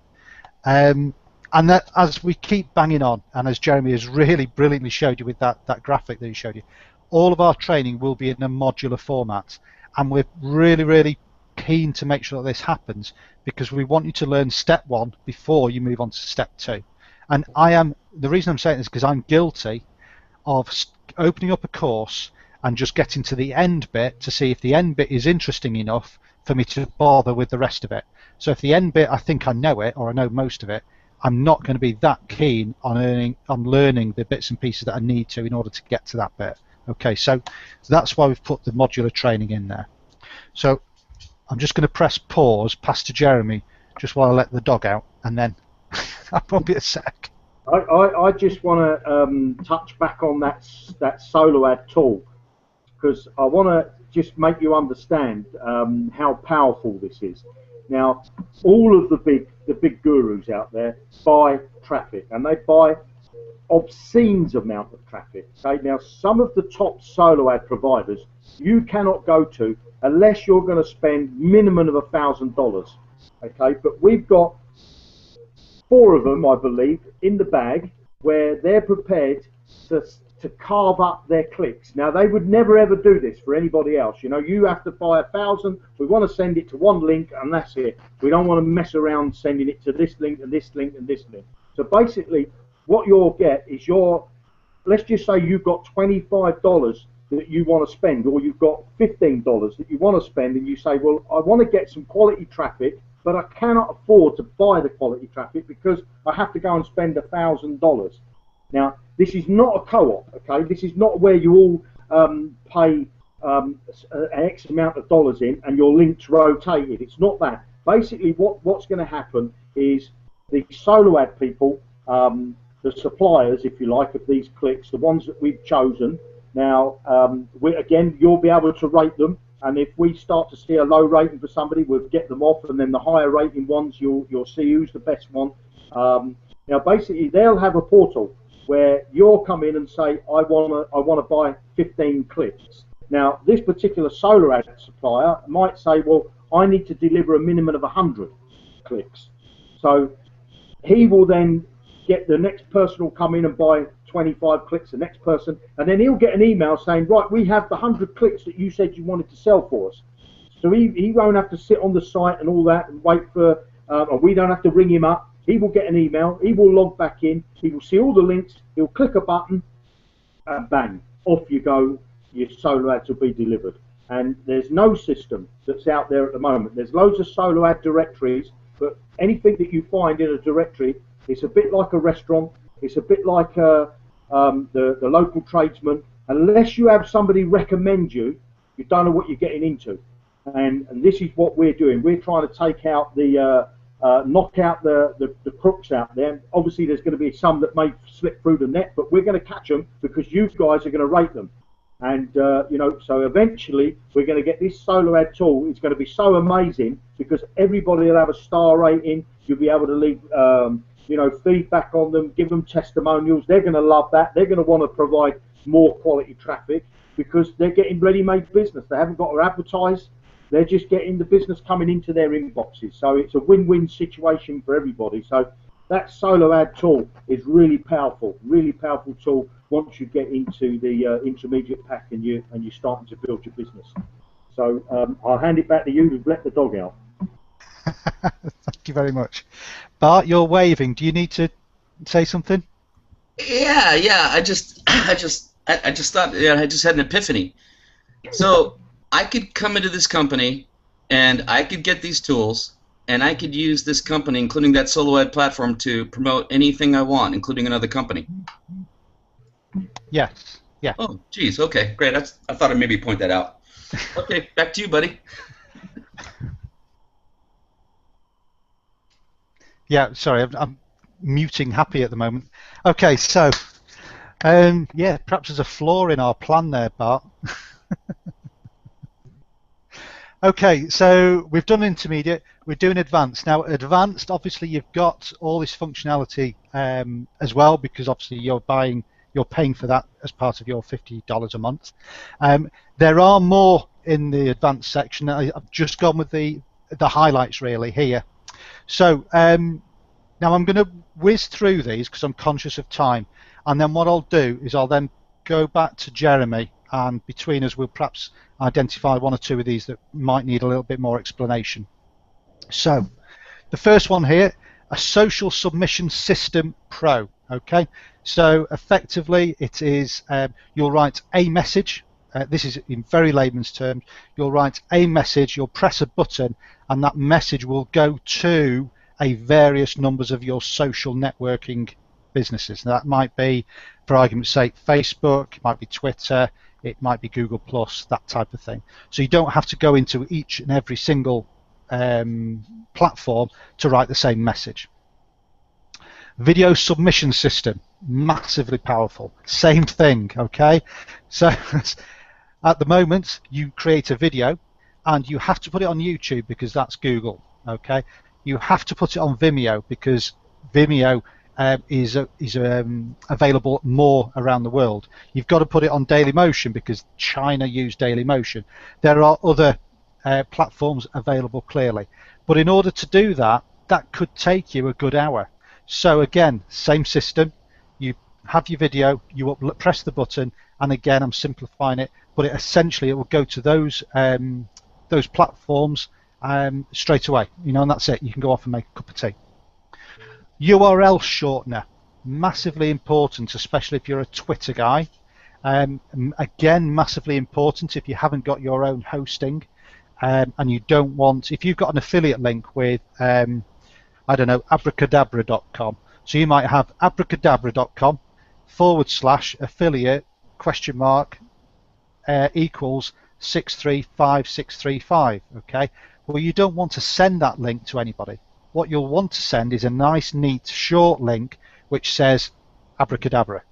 Speaker 3: And that, as we keep banging on, and as Jeremy has really brilliantly showed you with that graphic that he showed you, all of our training will be in a modular format, and we're really, really keen to make sure that this happens, because we want you to learn step 1 before you move on to step 2. And the reason I'm saying this is because I'm guilty of opening up a course and just getting to the end bit to see if the end bit is interesting enough for me to bother with the rest of it. So if the end bit, I think I know it, or I know most of it, I'm not going to be that keen on learning the bits and pieces that I need to in order to get to that bit. Okay, so that's why we've put the modular training in there. So I'm just going to press pause, pass to Jeremy, just while I let the dog out, and then I won't be a sec.
Speaker 2: I just want to touch back on that solo ad tool, because I want to just make you understand how powerful this is. Now, all of the big gurus out there buy traffic, and they buy obscene amount of traffic. Okay, now some of the top solo ad providers you cannot go to unless you're going to spend minimum of $1,000. Okay, but we've got 4 of them, I believe, in the bag, where they're prepared to carve up their clicks. Now, they would never ever do this for anybody else. You have to buy 1,000. We want to send it to one link, and that's it. We don't want to mess around sending it to this link and this link and this link. So basically, what you'll get is let's just say you've got $25 that you want to spend, or you've got $15 that you want to spend, and you say, well, I want to get some quality traffic, but I cannot afford to buy the quality traffic because I have to go and spend $1,000. Now, this is not a co-op, okay? This is not where you all pay an X amount of dollars in and your links rotated. It's not that. Basically, what's going to happen is the solo ad people the suppliers, if you like, of these clicks, the ones that we've chosen. Now, again, you'll be able to rate them, and if we start to see a low rating for somebody, we'll get them off, and then the higher rating ones, you'll see who's the best one. Now, basically, they'll have a portal where you'll come in and say, I want to buy 15 clicks. Now, this particular solar ad supplier might say, well, I need to deliver a minimum of 100 clicks. So he will then get the next person will come in and buy 25 clicks, the next person, and then he'll get an email saying, right, we have the 100 clicks that you said you wanted to sell for us. So he won't have to sit on the site and all that and wait for, or we don't have to ring him up. He will get an email, he will log back in, he will see all the links, he'll click a button, and bang, off you go, your solar ads will be delivered. And there's no system that's out there at the moment. There's loads of solar ad directories, but anything that you find in a directory, it's a bit like a restaurant, it's a bit like the local tradesman. Unless you have somebody recommend you, you don't know what you're getting into. And this is what we're doing. We're trying to take out knock out the crooks out there. Obviously, there's going to be some that may slip through the net, but we're going to catch them because you guys are going to rate them. And you know, so eventually we're going to get this solar ad tool. It's going to be so amazing because everybody will have a star rating. You'll be able to leave you know, feedback on them, give them testimonials. They're going to love that. They're going to want to provide more quality traffic because they're getting ready-made business. They haven't got to advertise. They're just getting the business coming into their inboxes. So it's a win-win situation for everybody. So that solar ad tool is really powerful tool once you get into the intermediate pack and you're starting to build your business. So I'll hand it back to you to let the dog out.
Speaker 3: Thank you very much. Bart, you're waving. Do you need to say something?
Speaker 1: Yeah. I just thought, yeah, I just had an epiphany. So I could come into this company and I could get these tools and I could use this company, including that solo ad platform, to promote anything I want, including another company.
Speaker 3: Yes. Yeah.
Speaker 1: Oh, geez. Okay, great. I thought I'd maybe point that out. Okay, back to you, buddy.
Speaker 3: Yeah, sorry, I'm muting Happy at the moment. Okay, so, yeah, perhaps there's a flaw in our plan there, Bart. Okay, so we've done intermediate, we're doing advanced. Now, advanced, obviously, you've got all this functionality as well, because obviously you're paying for that as part of your $50 a month. There are more in the advanced section. I've just gone with the highlights really here. So now I'm going to whiz through these because I'm conscious of time, and then what I'll do is I'll then go back to Jeremy, and between us we'll perhaps identify one or two of these that might need a little bit more explanation. So the first one here, a social submission system pro. Okay, so effectively it is you'll write a message. This is in very layman's terms. You'll write a message, you'll press a button, and that message will go to a various numbers of your social networking businesses. Now, that might be, for argument's sake, Facebook, it might be Twitter, it might be Google+, that type of thing. So you don't have to go into each and every single platform to write the same message. Video submission system, massively powerful. Same thing, okay? So at the moment, you create a video and you have to put it on YouTube because that's Google, okay? You have to put it on Vimeo because Vimeo is available more around the world. You've got to put it on Dailymotion because China use Dailymotion. There are other platforms available clearly. But in order to do that, that could take you a good hour. So again, same system. You have your video, you press the button, and again, I'm simplifying it, but essentially it will go to those platforms straight away. You know, and that's it. You can go off and make a cup of tea. URL shortener, massively important, especially if you're a Twitter guy. Again, massively important if you haven't got your own hosting, and you don't want, if you've got an affiliate link with I don't know, abracadabra.com. So you might have abracadabra.com /affiliate equals 635635. Okay. Well, you don't want to send that link to anybody. What you'll want to send is a nice, neat, short link which says abracadabra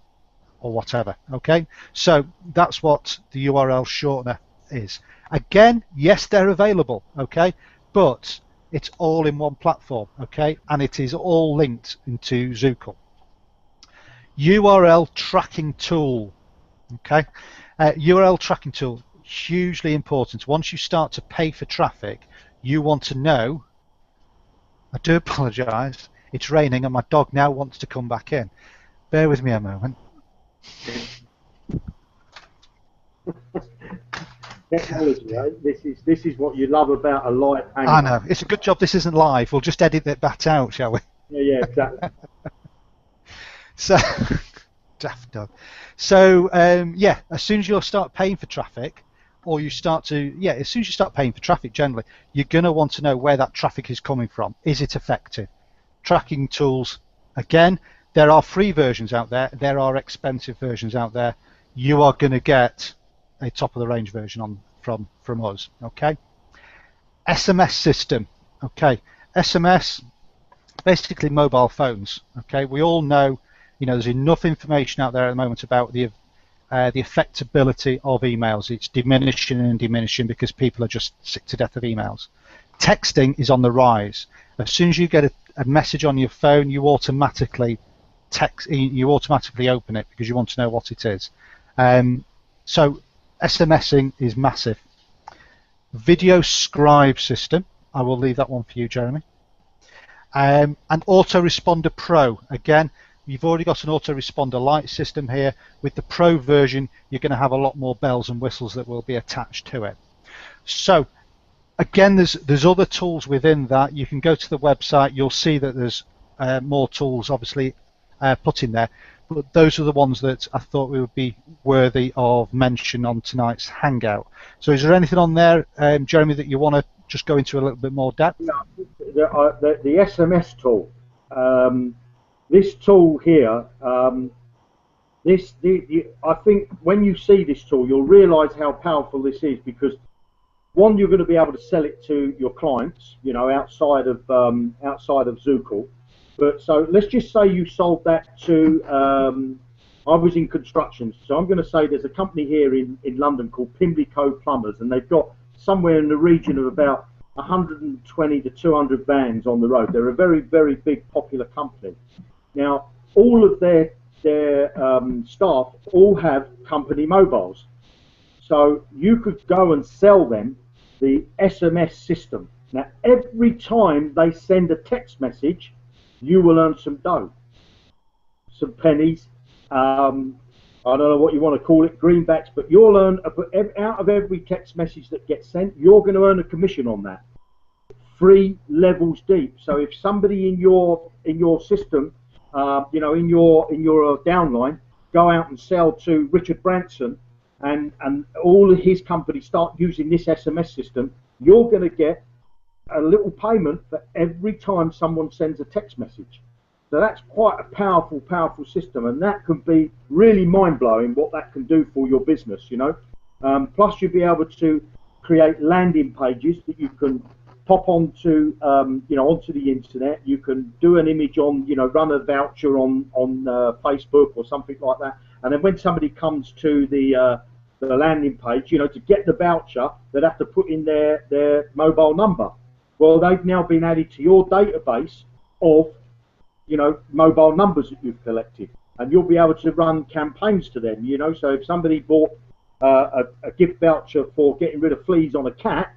Speaker 3: or whatever. Okay, so that's what the URL shortener is. Again, yes, they're available. Okay, but it's all in one platform. Okay, and it is all linked into Zukul. URL tracking tool. Okay, URL tracking tool, hugely important. Once you start to pay for traffic, you want to know. I do apologise. It's raining and my dog now wants to come back in. Bear with me a moment.
Speaker 2: Technology, eh? This is what you love about a live Hangot.
Speaker 3: I know. It's a good job this isn't live. We'll just edit that out, shall we?
Speaker 2: Yeah, exactly.
Speaker 3: So, daft dog. So, yeah, as soon as you start paying for traffic, or you start to, yeah, as soon as you start paying for traffic generally, you're going to want to know where that traffic is coming from. Is it effective? Tracking tools, again, there are free versions out there. There are expensive versions out there. You are going to get a top of the range version from us. Okay. SMS system. Okay. SMS, basically mobile phones. Okay. We all know, there's enough information out there at the moment about the affectability of emails. It's diminishing and diminishing because people are just sick to death of emails. Texting is on the rise. As soon as you get a message on your phone, you automatically open it because you want to know what it is. So SMSing is massive. Video scribe system, I will leave that one for you, Jeremy. And Autoresponder Pro, again, you've already got an autoresponder light system here. With the Pro version, you're going to have a lot more bells and whistles that will be attached to it. So again, there's other tools within that. You can go to the website, you'll see that there's more tools obviously put in there, but those are the ones that I thought would be worthy of mention on tonight's Hangout. So is there anything on there, Jeremy, that you want to just go into a little bit more depth?
Speaker 2: No, the SMS tool. This tool here, I think when you see this tool, you'll realise how powerful this is, because one, you're going to be able to sell it to your clients, outside of Zukul. But so let's just say you sold that to. I was in construction, so I'm going to say there's a company here in London called Pimlico Plumbers, and they've got somewhere in the region of about 120 to 200 vans on the road. They're a very, very big, popular company. Now, all of their staff all have company mobiles. So you could go and sell them the SMS system. Now, every time they send a text message, you will earn some dough, some pennies. I don't know what you want to call it, greenbacks, but you'll earn, out of every text message that gets sent, you're going to earn a commission on that. 3 levels deep. So if somebody in your system, in your downline, go out and sell to Richard Branson, and all of his company start using this SMS system, you're going to get a little payment for every time someone sends a text message. So that's quite a powerful system, and that can be really mind-blowing what that can do for your business, Plus you'll be able to create landing pages that you can pop onto, onto the internet. You can do an image on, run a voucher on Facebook or something like that. And then when somebody comes to the landing page, to get the voucher, they'd have to put in their mobile number. Well, they've now been added to your database of, mobile numbers that you've collected, and you'll be able to run campaigns to them. So if somebody bought a gift voucher for getting rid of fleas on a cat,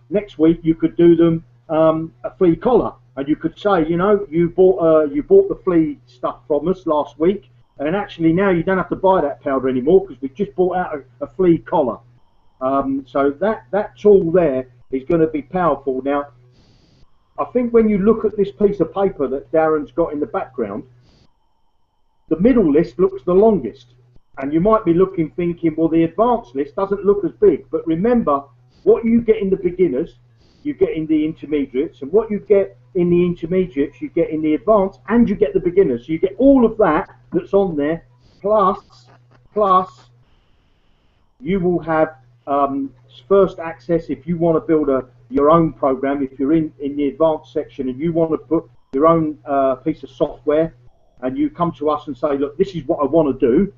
Speaker 2: next week you could do them a flea collar, and you could say, you bought the flea stuff from us last week, and actually now you don't have to buy that powder anymore because we just bought out a flea collar. So that tool there is going to be powerful. Now, I think when you look at this piece of paper that Darren's got in the background, the middle list looks the longest, and you might be thinking, well, the advanced list doesn't look as big. But remember, what you get in the beginners, you get in the intermediates, and what you get in the intermediates, you get in the advanced, and you get the beginners. So you get all of that's on there, plus you will have first access if you want to build your own program. If you're in the advanced section and you want to put your own piece of software, and you come to us and say, look, this is what I want to do.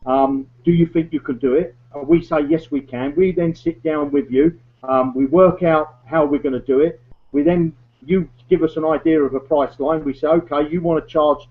Speaker 2: Do you think you can do it? And we say, yes, we can. We then sit down with you. We work out how we're going to do it. You give us an idea of a price line. We say, okay, you want to charge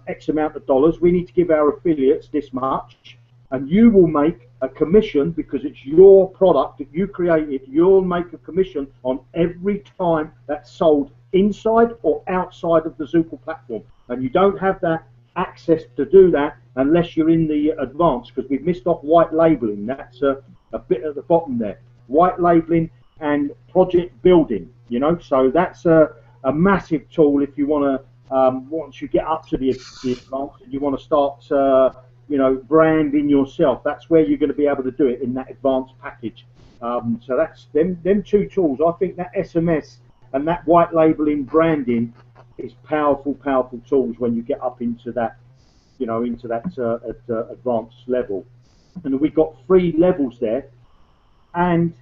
Speaker 2: X amount of dollars. We need to give our affiliates this much. And you will make a commission because it's your product that you created. You'll make a commission on every time that's sold inside or outside of the Zukul platform. And you don't have that access to do that unless you're in the advanced, because we've missed off white labeling. That's a bit at the bottom there. White labeling and project building, you know, so that's a massive tool if you want to, once you get up to the advanced and you want to start, you know, branding yourself. That's where you're going to be able to do it in that advanced package. So that's them two tools. I think that SMS and that white labeling branding is powerful tools when you get up into that, you know, into that advanced level. And we've got 3 levels there, and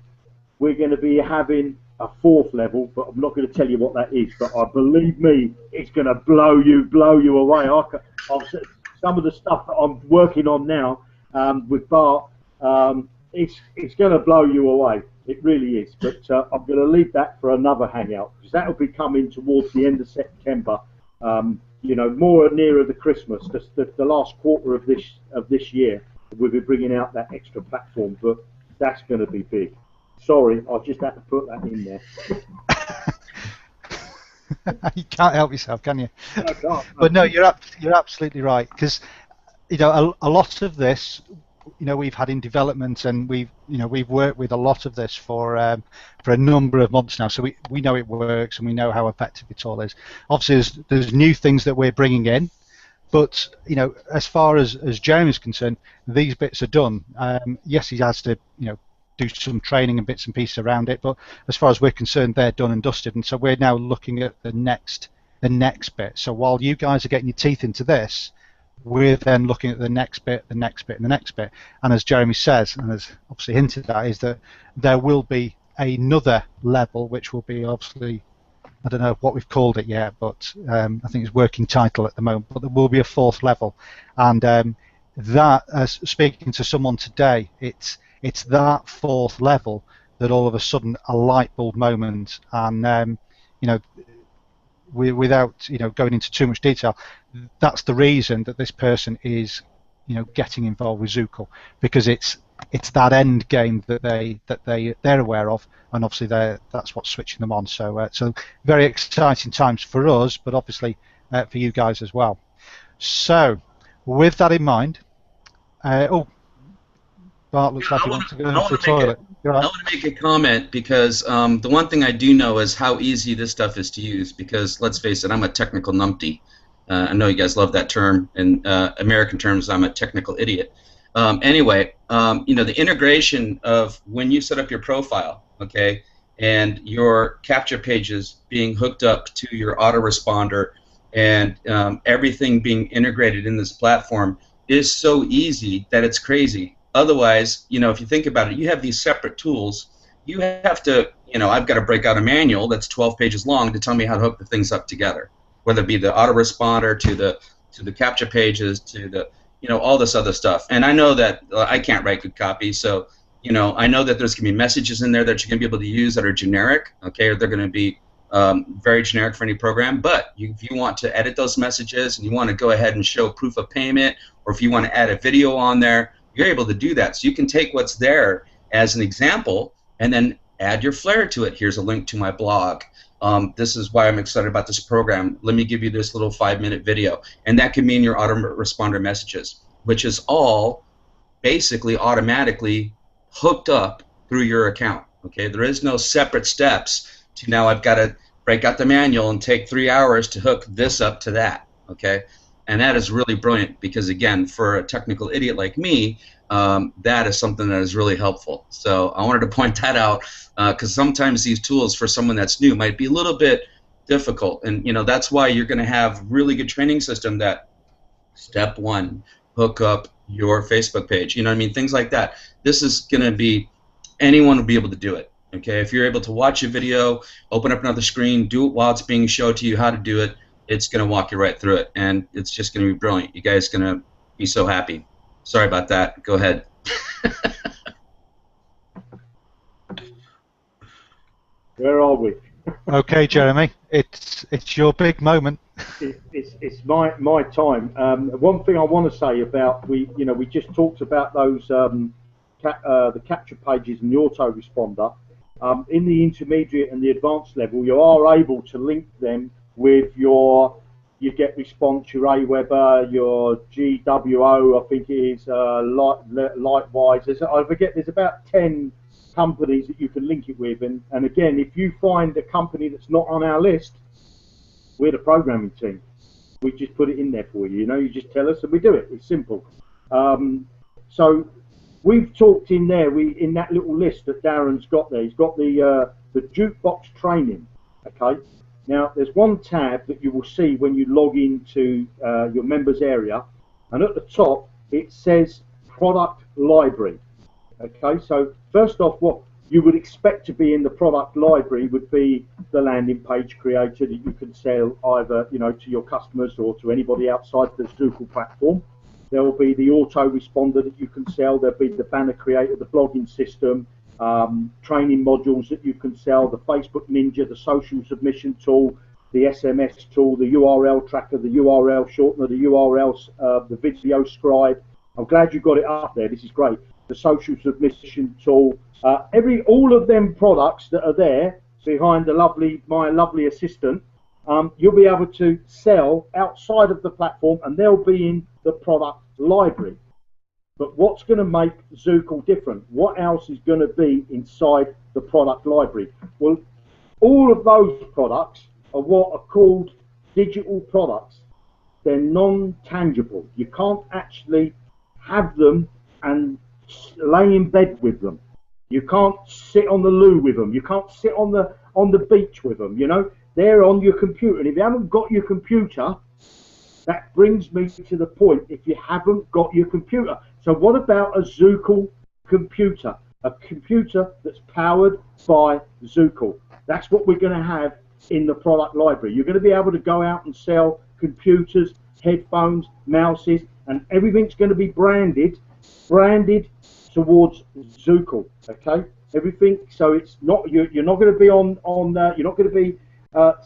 Speaker 2: we're going to be having a 4th level, but I'm not going to tell you what that is. But believe me, it's going to blow you away. Some of the stuff that I'm working on now with Bart, it's going to blow you away. It really is. But I'm going to leave that for another hangout, because that will be coming towards the end of September. You know, more nearer the Christmas, the last quarter of this year, we'll be bringing out that extra platform. But that's going to be big. Sorry, I just had to put that in there.
Speaker 3: You can't help yourself, can you?
Speaker 2: I can't, no.
Speaker 3: But no, you're absolutely right, because you know a lot of this, you know, we've had in development, and we've worked with a lot of this for a number of months now, so we know it works and we know how effective it all is. Obviously, there's new things that we're bringing in, but you know, as far as Jeremy's concerned, these bits are done. Yes, he has to, you know, do some training and bits and pieces around it, but as far as we're concerned, they're done and dusted. And so we're now looking at the next bit. So while you guys are getting your teeth into this, we're then looking at the next bit, and the next bit. And as Jeremy says, and as obviously hinted at, is that there will be another level, which will be obviously, I don't know what we've called it yet, but I think it's working title at the moment, but there will be a 4th level. And that, as speaking to someone today, it's that 4th level that all of a sudden a light bulb moment, and you know, without, you know, going into too much detail, that's the reason that this person is, you know, getting involved with Zukul, because it's that end game that they're aware of, and obviously that's what's switching them on. So so very exciting times for us, but obviously for you guys as well. So with that in mind, Bart looks like he wants to go to the toilet.
Speaker 1: I want to make a comment, because the one thing I do know is how easy this stuff is to use, because let's face it, I'm a technical numpty. I know you guys love that term. In American terms, I'm a technical idiot. Anyway, you know, the integration of when you set up your profile, okay, and your capture pages being hooked up to your autoresponder, and everything being integrated in this platform is so easy that it's crazy. Otherwise, you know, if you think about it, you have these separate tools. You have to, you know, I've got to break out a manual that's 12 pages long to tell me how to hook the things up together, whether it be the autoresponder to the capture pages to the, you know, all this other stuff. And I know that I can't write good copy, so, you know, I know that there's going to be messages in there that you're going to be able to use that are generic, okay, or they're going to be very generic for any program. But if you want to edit those messages and you want to go ahead and show proof of payment, or if you want to add a video on there, you're able to do that. So you can take what's there as an example and then add your flair to it. Here's a link to my blog. This is why I'm excited about this program. Let me give you this little 5-minute video. And that can mean your autoresponder messages, which is all basically automatically hooked up through your account. Okay, there is no separate steps to now I've got to break out the manual and take 3 hours to hook this up to that. Okay. And that is really brilliant, because, again, for a technical idiot like me, that is something that is really helpful. So I wanted to point that out, because sometimes these tools for someone that's new might be a little bit difficult. And, you know, that's why you're going to have really good training system that step 1, hook up your Facebook page. You know what I mean? Things like that. This is going to be, anyone will be able to do it. Okay, if you're able to watch a video, open up another screen, do it while it's being shown to you how to do it, it's going to walk you right through it, and it's just going to be brilliant. You guys are going to be so happy. Sorry about that. Go ahead.
Speaker 2: Where are we?
Speaker 3: Okay, Jeremy, it's your big moment.
Speaker 2: It's my time. One thing I want to say about we just talked about those the capture pages and the autoresponder. In the intermediate and the advanced level, you are able to link them with your get response, your Aweber, your GWO, I think it is, Lightwise. I forget. There's about 10 companies that you can link it with, and again, if you find a company that's not on our list, we're the programming team. We just put it in there for you. You just tell us and we do it. It's simple. So we've talked in there. In that little list that Darren's got there. He's got the jukebox training. Okay. Now there's one tab that you will see when you log into your members area, and at the top it says product library. Okay. So first off, what you would expect to be in the product library would be the landing page creator that you can sell either to your customers or to anybody outside the Zukul platform. There will be the autoresponder that you can sell. There'll be the banner creator, the blogging system, training modules that you can sell, the Facebook Ninja, the social submission tool, the SMS tool, the URL tracker, the URL shortener, the URLs, the video scribe. I'm glad you got it up there. This is great. The social submission tool, all of them products that are there behind my lovely assistant, you'll be able to sell outside of the platform, and they'll be in the product library. But what's going to make Zukul different? What else is going to be inside the product library? Well, all of those products are what are called digital products. They're non-tangible. You can't actually have them and lay in bed with them. You can't sit on the loo with them. You can't sit on the beach with them. They're on your computer. And if you haven't got your computer, that brings me to the point. If you haven't got your computer, so what about a Zukul computer? A computer that's powered by Zukul. That's what we're going to have in the product library. You're going to be able to go out and sell computers, headphones, mouses, and everything's going to be branded towards Zukul. Okay, everything. So it's not you're not going to be on you're not going to be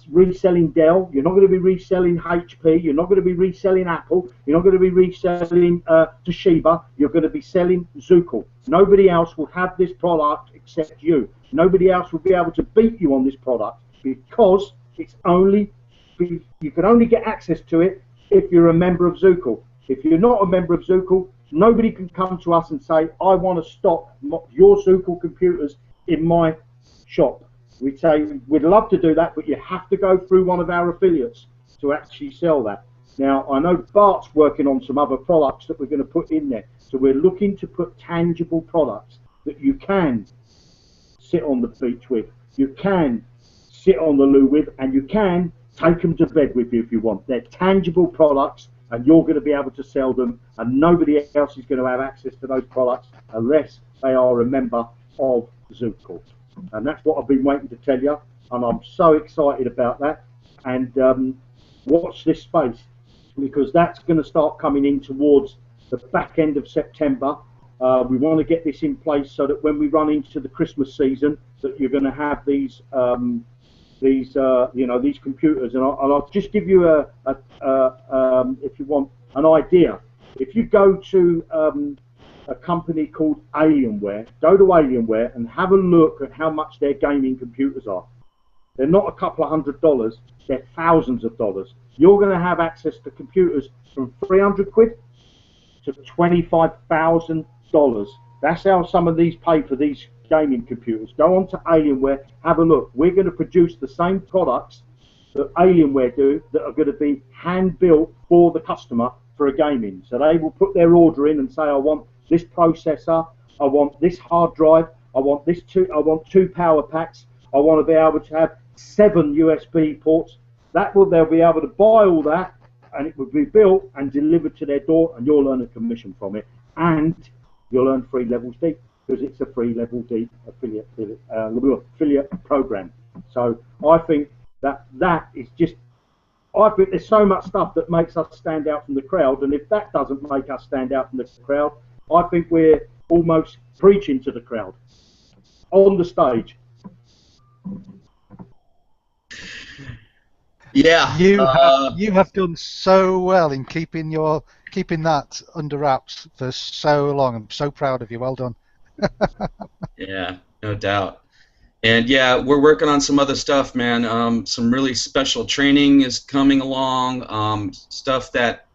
Speaker 2: reselling Dell. You're not going to be reselling HP. You're not going to be reselling Apple. You're not going to be reselling Toshiba. You're going to be selling Zukul. Nobody else will have this product except you. Nobody else will be able to beat you on this product because you can only get access to it if you're a member of Zukul. If you're not a member of Zukul, nobody can come to us and say, I want to stock your Zukul computers in my shop. We'd say, we'd love to do that, but you have to go through one of our affiliates to actually sell that. Now, I know Bart's working on some other products that we're going to put in there. So we're looking to put tangible products that you can sit on the beach with, you can sit on the loo with, and you can take them to bed with you if you want. They're tangible products, and you're going to be able to sell them, and nobody else is going to have access to those products unless they are a member of Zukul. And that's what I've been waiting to tell you, and I'm so excited about that. And watch this space, because that's going to start coming in towards the back end of September. We want to get this in place so that when we run into the Christmas season, that you're going to have these these computers. And I'll just give you if you want an idea. If you go to a company called Alienware, go to Alienware and have a look at how much their gaming computers are. They're not a couple of $100s, they're thousands of dollars. You're going to have access to computers from 300 quid to $25,000. That's how some of these pay for these gaming computers. Go on to Alienware, have a look. We're going to produce the same products that Alienware do that are going to be hand built for the customer for a gaming. So they will put their order in and say, I want this processor, I want this hard drive, I want two power packs, I want to be able to have 7 USB ports. They'll be able to buy all that, and it will be built and delivered to their door, and you'll earn a commission from it, and you'll earn 3 levels deep, because it's a 3 level deep affiliate program. So I think that is just I think there's so much stuff that makes us stand out from the crowd, and if that doesn't make us stand out from the crowd, I think we're almost preaching to the crowd on the stage.
Speaker 1: Yeah.
Speaker 3: You have done so well in keeping that under wraps for so long. I'm so proud of you. Well done.
Speaker 1: Yeah, no doubt. And yeah, we're working on some other stuff, man. Some really special training is coming along. Stuff that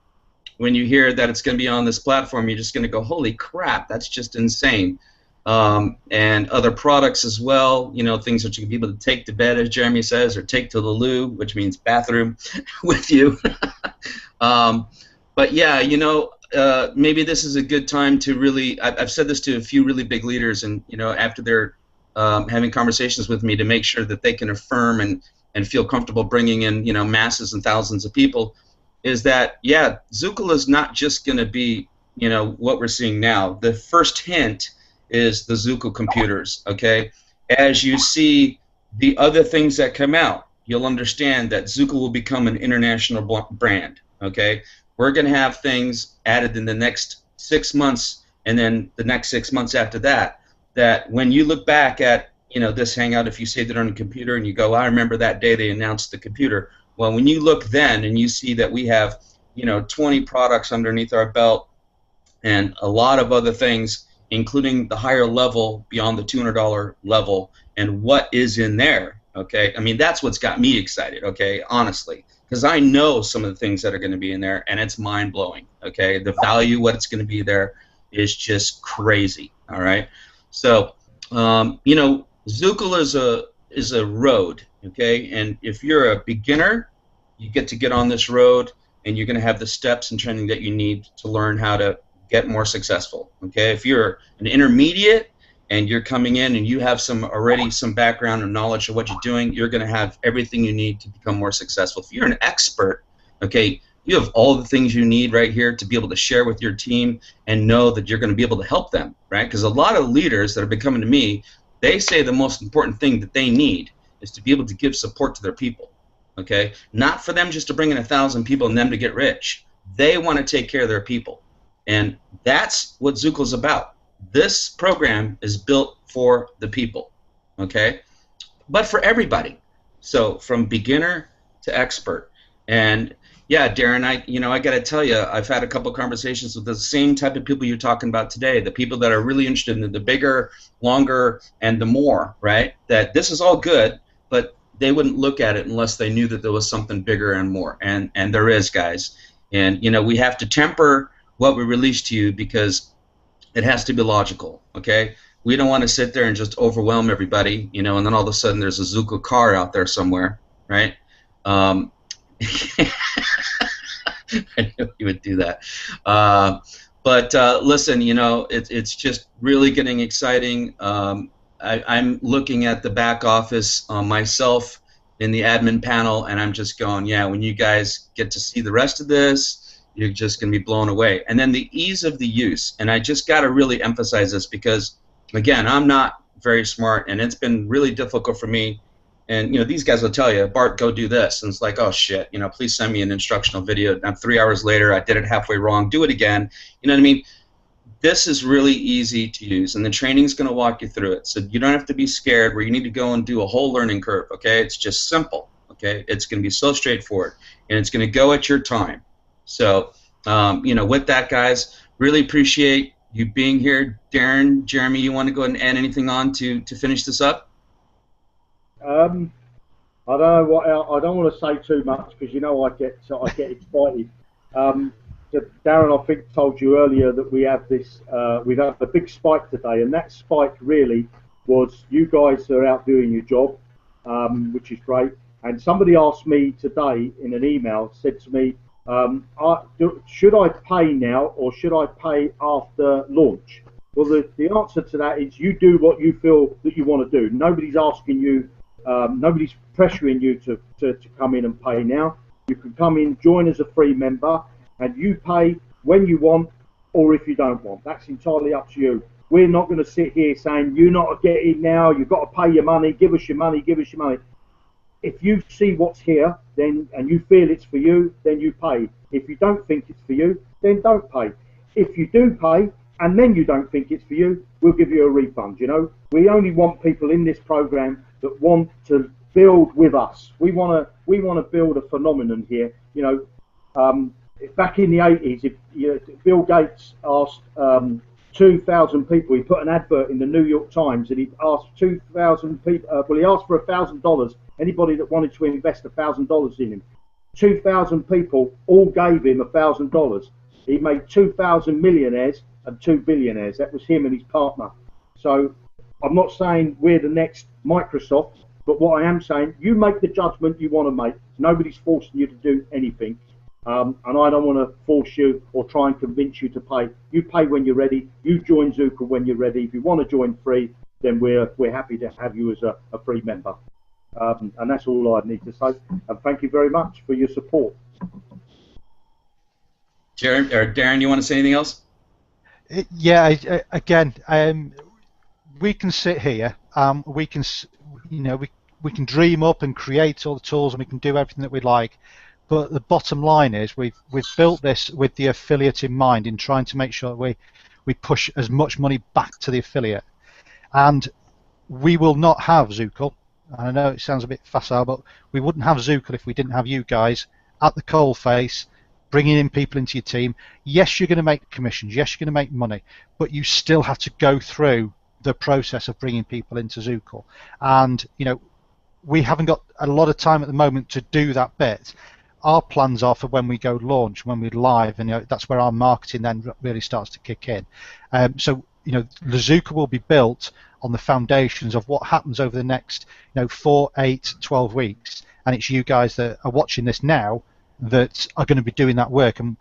Speaker 1: when you hear that it's going to be on this platform, you're just going to go, holy crap, that's just insane. And other products as well, you know, things that you can be able to take to bed, as Jeremy says, or take to the loo, which means bathroom, with you. But yeah, you know, maybe this is a good time to really, I've said this to a few really big leaders, and, you know, after they're having conversations with me, to make sure that they can affirm and feel comfortable bringing in, you know, masses and thousands of people, is that, yeah, Zukul is not just going to be, you know, what we're seeing now. The first hint is the Zukul computers, okay? As you see the other things that come out, you'll understand that Zukul will become an international brand, okay? We're going to have things added in the next 6 months, and then the next 6 months after that, that when you look back at, you know, this Hangout, if you saved it on a computer and you go, I remember that day they announced the computer. Well, when you look then and you see that we have, you know, 20 products underneath our belt and a lot of other things, including the higher level beyond the $200 level, and what is in there, okay? I mean, that's what's got me excited, okay, honestly, because I know some of the things that are going to be in there, and it's mind-blowing, okay? The value, what it's going to be there, is just crazy, all right? So, you know, Zukul is a road, okay? And if you're a beginner, you get on this road, and you're going to have the steps and training that you need to learn how to get more successful, okay? If you're an intermediate and you're coming in and you have already some background and knowledge of what you're doing, you're going to have everything you need to become more successful. If you're an expert, okay, you have all the things you need right here to be able to share with your team and know that you're going to be able to help them, right? Because a lot of leaders that have been coming to me, they say the most important thing that they need is to be able to give support to their people, okay? Not for them just to bring in 1,000 people and them to get rich. They want to take care of their people. And that's what Zukul's about. This program is built for the people, okay? But for everybody. So from beginner to expert. And yeah, Darren, I got to tell you, I've had a couple of conversations with the same type of people you're talking about today, the people that are really interested in the bigger, longer, and the more, right? That this is all good, but they wouldn't look at it unless they knew that there was something bigger and more. And there is, guys. And, you know, we have to temper what we release to you because it has to be logical, okay? We don't want to sit there and just overwhelm everybody, you know, and then all of a sudden there's a Zukul car out there somewhere, right? I knew you would do that. But listen, you know, it's just really getting exciting. I'm looking at the back office myself in the admin panel, and I'm just going, yeah, when you guys get to see the rest of this, you're just going to be blown away. And then the ease of the use, and I just got to really emphasize this because, again, I'm not very smart, and it's been really difficult for me. And, you know, these guys will tell you, Bart, go do this. And it's like, oh, shit, you know, please send me an instructional video. And 3 hours later, I did it halfway wrong. Do it again. You know what I mean? This is really easy to use, and the training's going to walk you through it. So you don't have to be scared where you need to go and do a whole learning curve, okay? It's just simple, okay? It's going to be so straightforward, and it's going to go at your time. So, you know, with that, guys, really appreciate you being here. Darren, Jeremy, you want to go ahead and add anything on to finish this up?
Speaker 2: I don't know what I don't want to say too much because you know I get excited. Darren, I think told you earlier that we have this we've had a big spike today, and that spike really was you guys are out doing your job, which is great. And somebody asked me today in an email, said to me, should I pay now or should I pay after launch? Well, the answer to that is you do what you feel that you want to do. Nobody's asking you, nobody's pressuring you to come in and pay now. You can come in, join as a free member, and you pay when you want or if you don't want. That's entirely up to you. We're not going to sit here saying, you're not getting now, you've got to pay your money, give us your money, give us your money. if you see what's here, then and you feel it's for you, then you pay. If you don't think it's for you, then don't pay. If you do pay and then you don't think it's for you, we'll give you a refund. You know, we only want people in this program that want to build with us. We want to build a phenomenon here. You know, back in the 80s, if Bill Gates asked 2,000 people, he put an advert in the New York Times, and he asked 2,000 people. Well, he asked for $1,000. Anybody that wanted to invest $1,000 in him, 2,000 people all gave him $1,000. He made 2,000 millionaires and 2 billionaires. That was him and his partner. So I'm not saying we're the next Microsoft, but what I am saying, you make the judgment you want to make. Nobody's forcing you to do anything. And I don't want to force you or try and convince you to pay. You pay when you're ready. You join Zukul when you're ready. If you want to join free, then we're happy to have you as a free member. And that's all I need to say. And thank you very much for your support.
Speaker 1: Jared, or Darren, you want to say anything else?
Speaker 3: Yeah, again, we can sit here, we can, we can dream up and create all the tools, and we can do everything that we like. But the bottom line is we've built this with the affiliate in mind, in trying to make sure that we push as much money back to the affiliate. And we will not have Zukul. I know it sounds a bit facile, but we wouldn't have Zukul if we didn't have you guys at the coalface, bringing in people into your team. Yes, you're going to make commissions. Yes, you're going to make money, but you still have to go through the process of bringing people into Zukul. And we haven't got a lot of time at the moment to do that bit. Our plans are for when we go launch, when we're live, and that's where our marketing then really starts to kick in. So the Zukul will be built on the foundations of what happens over the next 4, 8, 12 weeks, and it's you guys that are watching this now that are going to be doing that work. And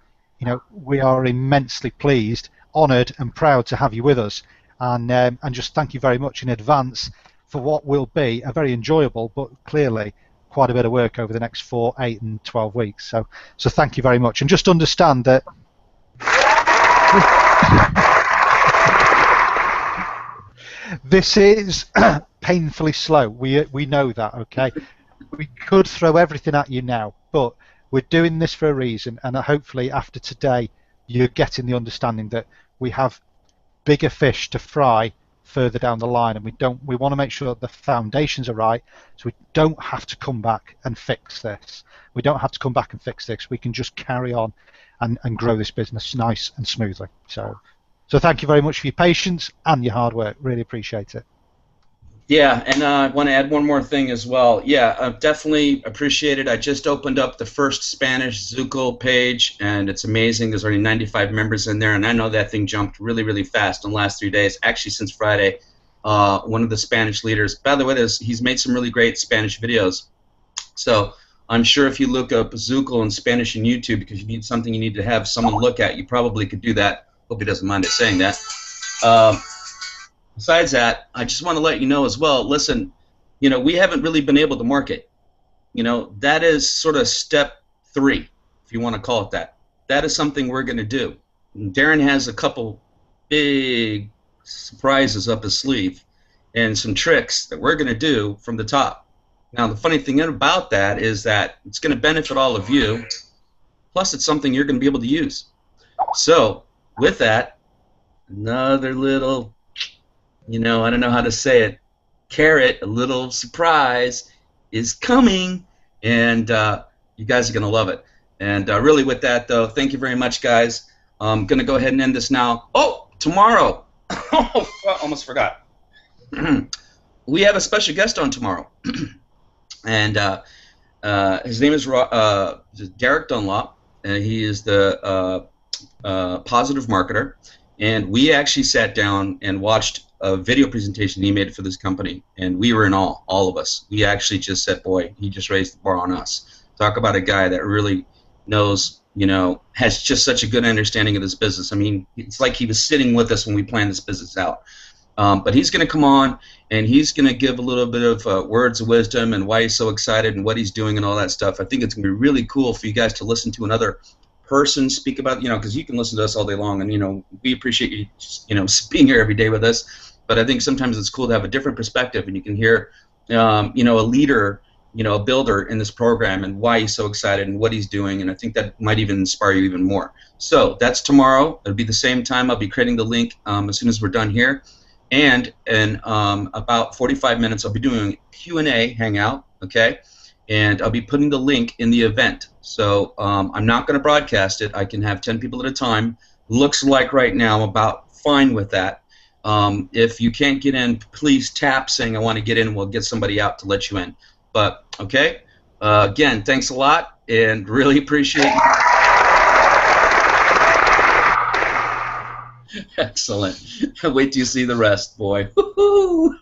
Speaker 3: we are immensely pleased, honoured and proud to have you with us, and just thank you very much in advance for what will be a very enjoyable but clearly quite a bit of work over the next 4, 8 and 12 weeks. So thank you very much, and just understand that this is painfully slow. We know that, okay? We could throw everything at you now, but we're doing this for a reason, and hopefully after today you're getting the understanding that we have bigger fish to fry further down the line, and we want to make sure that the foundations are right, so we don't have to come back and fix this. We don't have to come back and fix this. We can just carry on and grow this business nice and smoothly. So thank you very much for your patience and your hard work. Really appreciate it.
Speaker 1: Yeah, and I want to add one more thing as well. Yeah, definitely appreciate it. I just opened up the first Spanish Zukul page, and it's amazing. There's already 95 members in there, and I know that thing jumped really, really fast in the last 3 days. Actually, since Friday, one of the Spanish leaders, by the way, he's made some really great Spanish videos. So I'm sure if you look up Zukul in Spanish on YouTube, because you need something you need to have someone look at, you probably could do that. Hope he doesn't mind us saying that. Besides that, I just want to let you know as well, listen, we haven't really been able to market. That is sort of step 3, if you want to call it that. That is something we're going to do. And Darren has a couple big surprises up his sleeve and some tricks that we're going to do from the top. Now, the funny thing about that is that it's going to benefit all of you, plus it's something you're going to be able to use. So, with that, another little, I don't know how to say it, carrot, a little surprise is coming, and you guys are going to love it. And really with that, though, thank you very much, guys. I'm going to go ahead and end this now. Oh, tomorrow. Oh, almost forgot. We have a special guest on tomorrow. And his name is Derek Dunlop, and he is the positive marketer. And we actually sat down and watched a video presentation he made for this company, and we were in awe, all of us. We actually just said, boy, he just raised the bar on us. Talk about a guy that really knows, has just such a good understanding of this business. I mean, it's like he was sitting with us when we planned this business out. But he's going to come on, and he's going to give a little bit of words of wisdom and why he's so excited and what he's doing and all that stuff. I think it's going to be really cool for you guys to listen to another person speak about, because you can listen to us all day long, and we appreciate you, being here every day with us. But I think sometimes it's cool to have a different perspective, and you can hear, a leader a builder in this program and why he's so excited and what he's doing, and I think that might even inspire you even more. So that's tomorrow. It'll be the same time. I'll be creating the link as soon as we're done here, and in about 45 minutes I'll be doing a Q&A hangout, okay? And I'll be putting the link in the event. So I'm not going to broadcast it. I can have 10 people at a time. Looks like right now I'm about fine with that. If you can't get in, please tap saying I want to get in. We'll get somebody out to let you in. But, okay, again, thanks a lot, and really appreciate you. Excellent. Wait till you see the rest, boy. Woo-hoo!